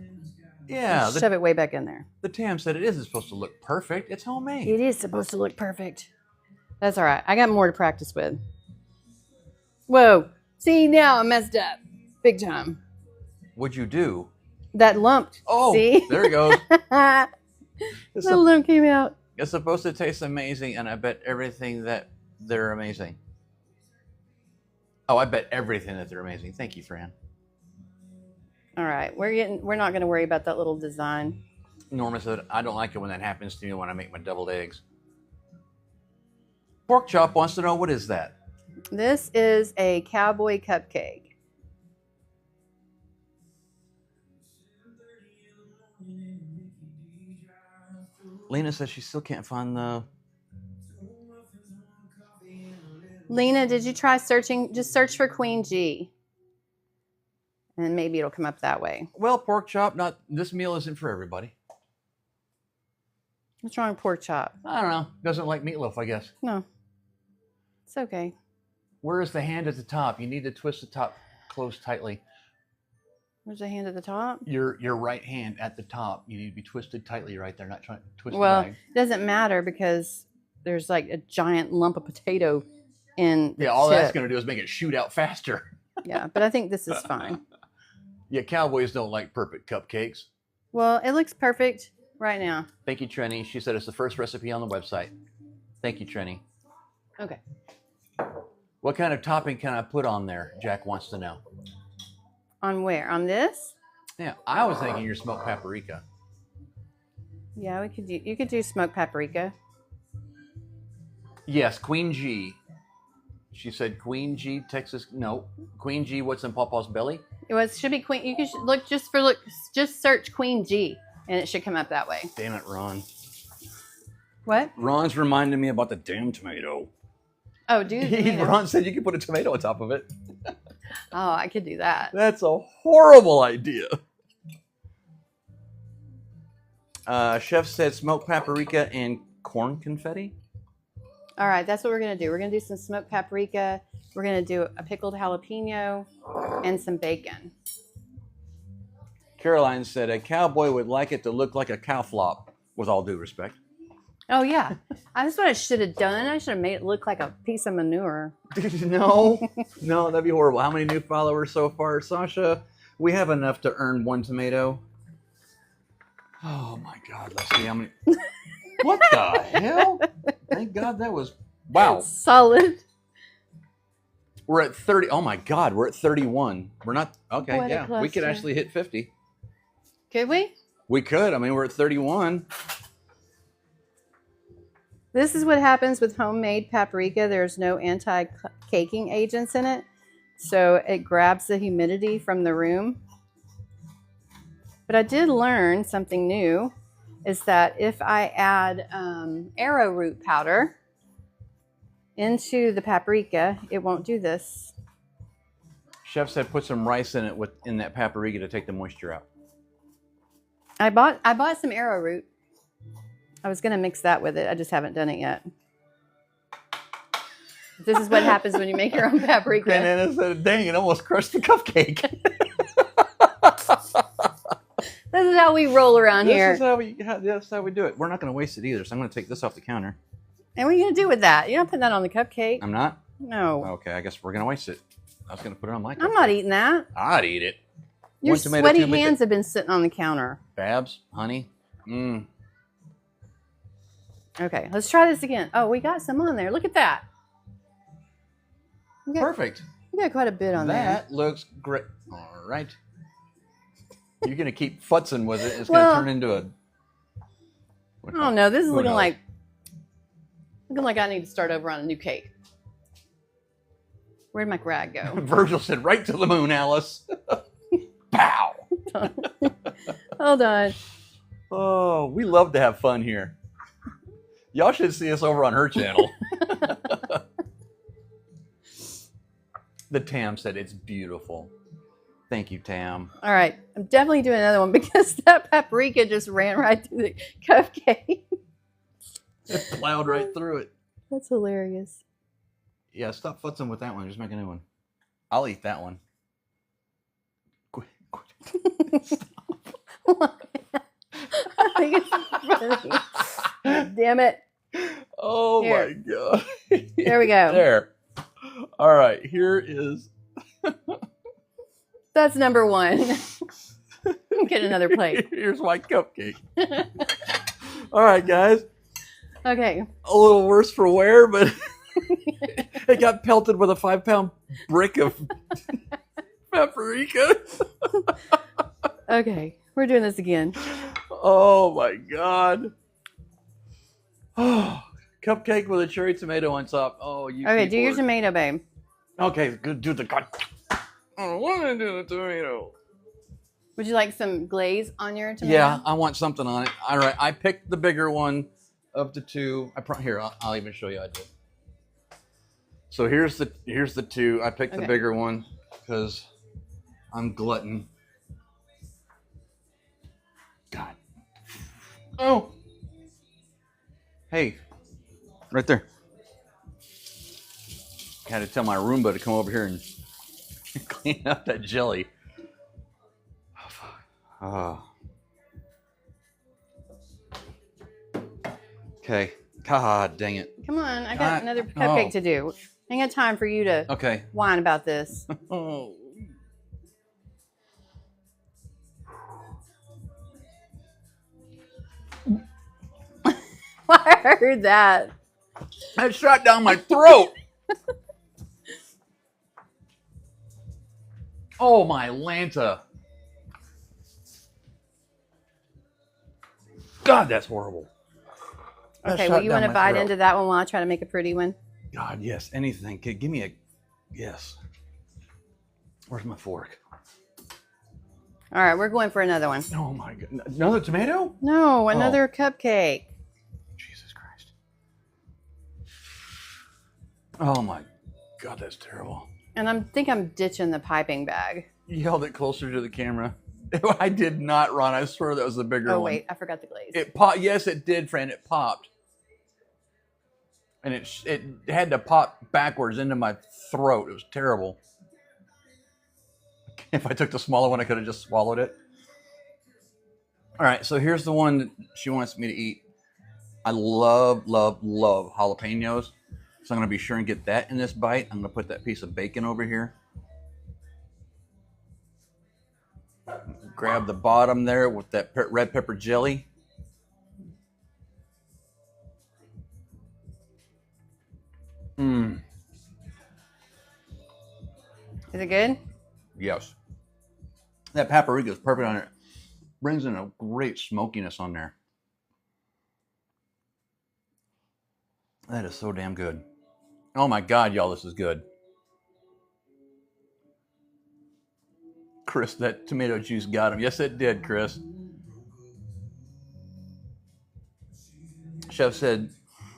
Yeah. Shove it way back in there. The Tam said it isn't supposed to look perfect. It's homemade. It is supposed to look perfect. That's all right. I got more to practice with. Whoa. See, now I messed up. Big time. What'd you do? That lump. Oh, see? There it goes. The lump came out. It's supposed to taste amazing, and I bet everything that they're amazing. Oh, I bet everything that they're amazing. Thank you, Fran. All right. We're not going to worry about that little design. Norma said, I don't like it when that happens to me when I make my deviled eggs. Pork Chop wants to know, what is that? This is a Cowboy Cupcake. Lena says she still can't find the... Lena, did you try searching? Just search for Queen G. And maybe it'll come up that way. Well, Pork Chop, this meal isn't for everybody. What's wrong with pork chop? I don't know. Doesn't like meatloaf, I guess. No. It's okay. Where is the hand at the top? You need to twist the top closed tightly. There's a hand at the top. Your right hand at the top. You need to be twisted tightly right there, not trying to twist Well, the bag. it doesn't matter because there's like a giant lump of potato in the all tip. that's going to do is make it shoot out faster. Yeah, but I think this is fine. Yeah, cowboys don't like perfect cupcakes. Well, it looks perfect right now. Thank you, Trenny. She said it's the first recipe on the website. Thank you, Trenny. Okay. What kind of topping can I put on there? Jack wants to know. On where? On this? Yeah, I was thinking your smoked paprika. Yeah, you could do smoked paprika. Yes, Queen G. She said Queen G, Texas. No, Queen G. What's in Paw Paw's belly? It should be Queen. You can just search Queen G, and it should come up that way. Damn it, Ron. What? Ron's reminding me about the damn tomato. Oh, dude. Ron said you could put a tomato on top of it. Oh, I could do that. That's a horrible idea. Chef said smoked paprika and corn confetti. All right, that's what we're going to do. We're going to do some smoked paprika. We're going to do a pickled jalapeno and some bacon. Caroline said a cowboy would like it to look like a cow flop, with all due respect. Oh, yeah. That's what I should have done. I should have made it look like a piece of manure. No, that'd be horrible. How many new followers so far? Sasha, we have enough to earn one tomato. Oh my God! Let's see how many. What the hell? Thank God that was wow. Solid. We're at 30. Oh my God, we're at 31. We're not okay. What a Yeah, we could cluster. actually hit 50. Could we? We could. I mean, we're at 31. This is what happens with homemade paprika. There's no anti-caking agents in it. So it grabs the humidity from the room. But I did learn something new, is that if I add arrowroot powder into the paprika, it won't do this. Chef said put some rice in it in that paprika to take the moisture out. I bought some arrowroot. I was going to mix that with it. I just haven't done it yet. This is what happens when you make your own paprika. And then it said, dang, it almost crushed the cupcake. This is how we roll around here. That's how we do it. We're not going to waste it either, so I'm going to take this off the counter. And what are you going to do with that? You're not putting that on the cupcake. I'm not? No. Okay, I guess we're going to waste it. I was going to put it on my cupcake. I'm not eating that. I'd eat it. Your One tomato, sweaty two bacon. hands have been sitting on the counter. Babs, honey. Mmm. Okay, let's try this again. Oh, we got some on there. Look at that. Perfect. We got quite a bit on there. That looks great. All right. You're going to keep futzing with it. It's Well, going to turn into a... I don't know. This is Who looking knows? like I need to start over on a new cake. Where'd my rag go? Virgil said, right to the moon, Alice. Pow. Hold on. Oh, we love to have fun here. Y'all should see us over on her channel. The Tam said it's beautiful. Thank you, Tam. All right, I'm definitely doing another one because that paprika just ran right through the cupcake. It plowed right through it. That's hilarious. Yeah, stop futzing with that one. Just make a new one. I'll eat that one. Quit. I think it's funny. Damn it. Oh Here. my God. There we go. There. All right, here is... That's number one. Get another plate. Here's my cupcake. All right, guys. Okay. A little worse for wear, but it got pelted with a 5-pound brick of paprika. Okay, we're doing this again. Oh my God. Oh, cupcake with a cherry tomato on top. Oh, you. Okay, do your people are- tomato, babe. Okay, good. Do the cut. I don't want to do the tomato. Would you like some glaze on your tomato? Yeah, I want something on it. All right, I picked the bigger one of the two. Here, I'll even show you. I did. So here's the two. I picked the bigger one because I'm glutton. God. Oh. Hey, right there. I had to tell my Roomba to come over here and clean up that jelly. Oh, fuck. Oh. Okay. God dang it. Come on, I got another cupcake to do. I ain't got time for you to whine about this. Oh. I heard that. That shot down my throat. Oh, my Lanta. God, that's horrible. That Okay, shot well, you down want to my bite throat. into that one while I try to make a pretty one? God, yes. Anything. Give me a... Yes. Where's my fork? All right, we're going for another one. Oh, my God. Another tomato? No, another cupcake. Jesus Christ. Oh, my God, that's terrible. And I think I'm ditching the piping bag. You held it closer to the camera. I did not, Ron. I swear that was the bigger one. Oh, wait, I forgot the glaze. It popped. Yes, it did, Fran. It popped. And it had to pop backwards into my throat. It was terrible. If I took the smaller one, I could have just swallowed it. All right, so here's the one that she wants me to eat. I love, love, love jalapeños. So I'm going to be sure and get that in this bite. I'm going to put that piece of bacon over here. grab the bottom there with that red pepper jelly. Mmm. Is it good? Yes. That paprika is perfect on it. Brings in a great smokiness on there. That is so damn good. Oh my God, y'all, this is good. Chris, that tomato juice got him. Yes, it did, Chris. Chef said,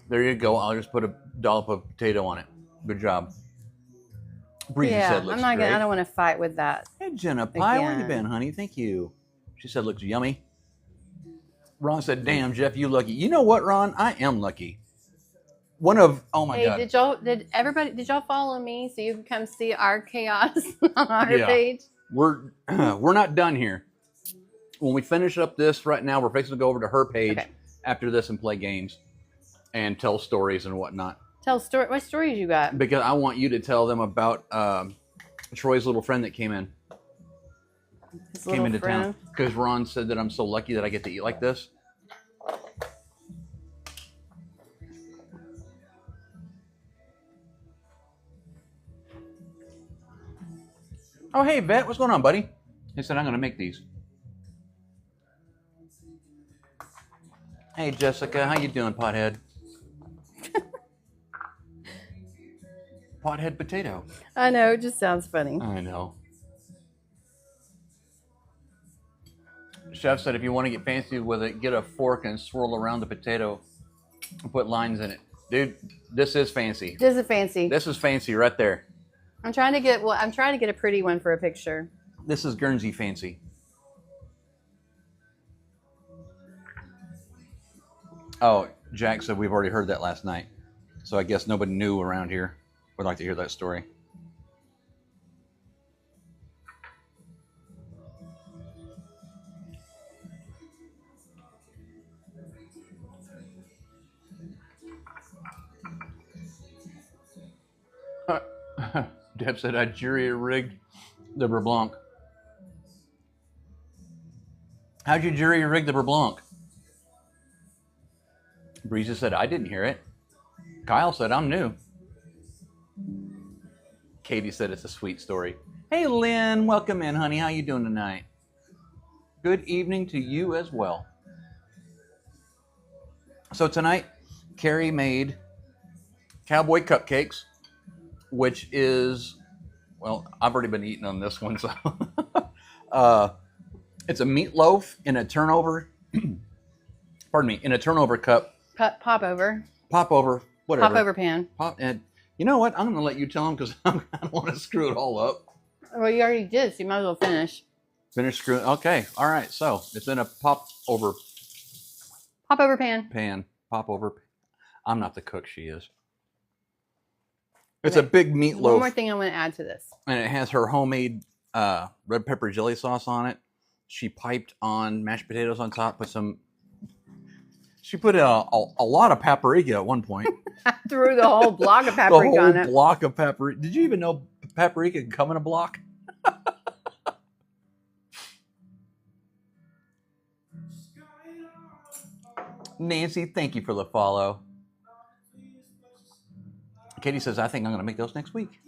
there you go. I'll just put a dollop of potato on it. Good job. Breezy said, looks great. I don't want to fight with that. Hey, Jenna Pie, where you been, honey? Thank you. She said, looks yummy. Ron said, damn, Jeff, you lucky. You know what, Ron? I am lucky. Oh my God. Did y'all follow me so you can come see our chaos on our page? We're not done here. When we finish up this right now, we're fixing to go over to her page after this and play games and tell stories and whatnot. What stories you got? Because I want you to tell them about Troy's little friend that came in. Came into town. Because Ron said that I'm so lucky that I get to eat like this. Oh, hey, Bet, what's going on, buddy? He said, I'm going to make these. Hey, Jessica, how you doing, Pothead? Pothead potato. I know, it just sounds funny. I know. Chef said, if you want to get fancy with it, get a fork and swirl around the potato and put lines in it. Dude, this is fancy. This is fancy. This is fancy right there. I'm trying to get a pretty one for a picture. This is Guernsey fancy. Oh, Jack said we've already heard that last night. So I guess nobody new around here would like to hear that story. Deb said I jury-rigged the Beurre Blanc. How'd you jury-rig the Beurre Blanc? Breeza said I didn't hear it. Kyle said I'm new. Katie said it's a sweet story. Hey Lynn, welcome in, honey. How you doing tonight? Good evening to you as well. So tonight, Carrie made Cowboy Cupcakes, which is, well, I've already been eating on this one, so it's a meatloaf in a turnover, pardon me, in a turnover cup. Popover, whatever. Popover pan. And you know what? I'm going to let you tell them because I don't want to screw it all up. Well, you already did, so you might as well finish. Finish screwing. Okay, all right. So it's in a popover pan. Popover. I'm not the cook. She is. It's a big meatloaf. One more thing I want to add to this. And it has her homemade red pepper jelly sauce on it. She piped on mashed potatoes on top with some. She put a lot of paprika at one point. I threw the whole block of paprika on it. The whole block of paprika. Did you even know paprika can come in a block? Nancy, thank you for the follow. Katie says, I think I'm going to make those next week.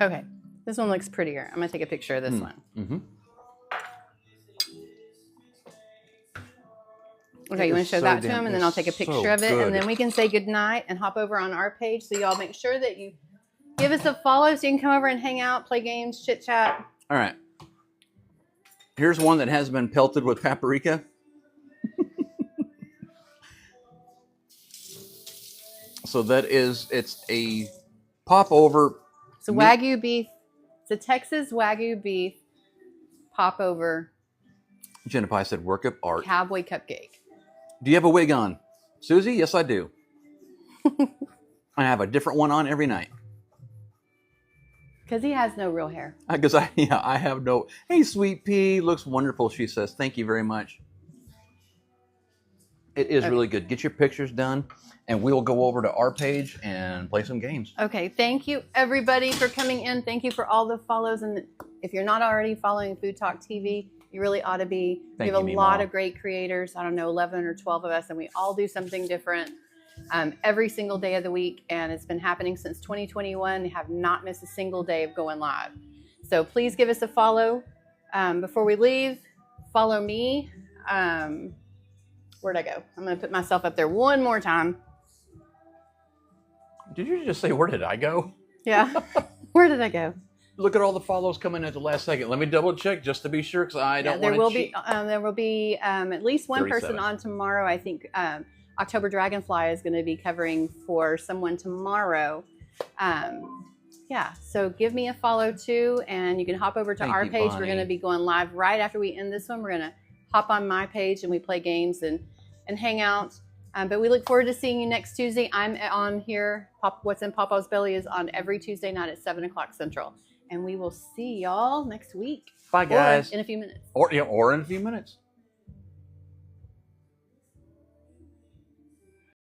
Okay. This one looks prettier. I'm going to take a picture of this one. Mm-hmm. Okay, you want to show that to him, and then I'll take a picture of it, and then we can say goodnight and hop over on our page. So y'all make sure that you give us a follow so you can come over and hang out, play games, chit chat. All right. Here's one that has been pelted with paprika. So it's a popover. It's a Wagyu beef. It's a Texas Wagyu beef popover. Jenna Pie said, work of art. Cowboy cupcake. Do you have a wig on? Susie? Yes, I do. I have a different one on every night. Because he has no real hair. Because I have no. Hey, Sweet Pea, looks wonderful, she says. Thank you very much. It is Okay. really good. Get your pictures done, and we'll go over to our page and play some games. Okay, thank you everybody for coming in. Thank you for all the follows. And if you're not already following Food Talk TV, you really ought to be. We have a lot of great creators. I don't know, 11 or 12 of us, and we all do something different every single day of the week. And it's been happening since 2021. We have not missed a single day of going live. So please give us a follow. Before we leave, follow me. Where'd I go? I'm going to put myself up there one more time. Did you just say, where did I go? Yeah. Where did I go? Look at all the follows coming at the last second. Let me double check just to be sure, because I don't want to cheat. There will be at least one 37. person on tomorrow. I think October Dragonfly is going to be covering for someone tomorrow. Yeah, so give me a follow too, and you can hop over to our page. We're going to be going live right after we end this one. We're going to hop on my page and we play games and hang out. But we look forward to seeing you next Tuesday. I'm on here. What's in Paw Paw's Belly is on every Tuesday night at 7 o'clock Central. And we will see y'all next week. Bye, guys. Or in a few minutes. Or in a few minutes.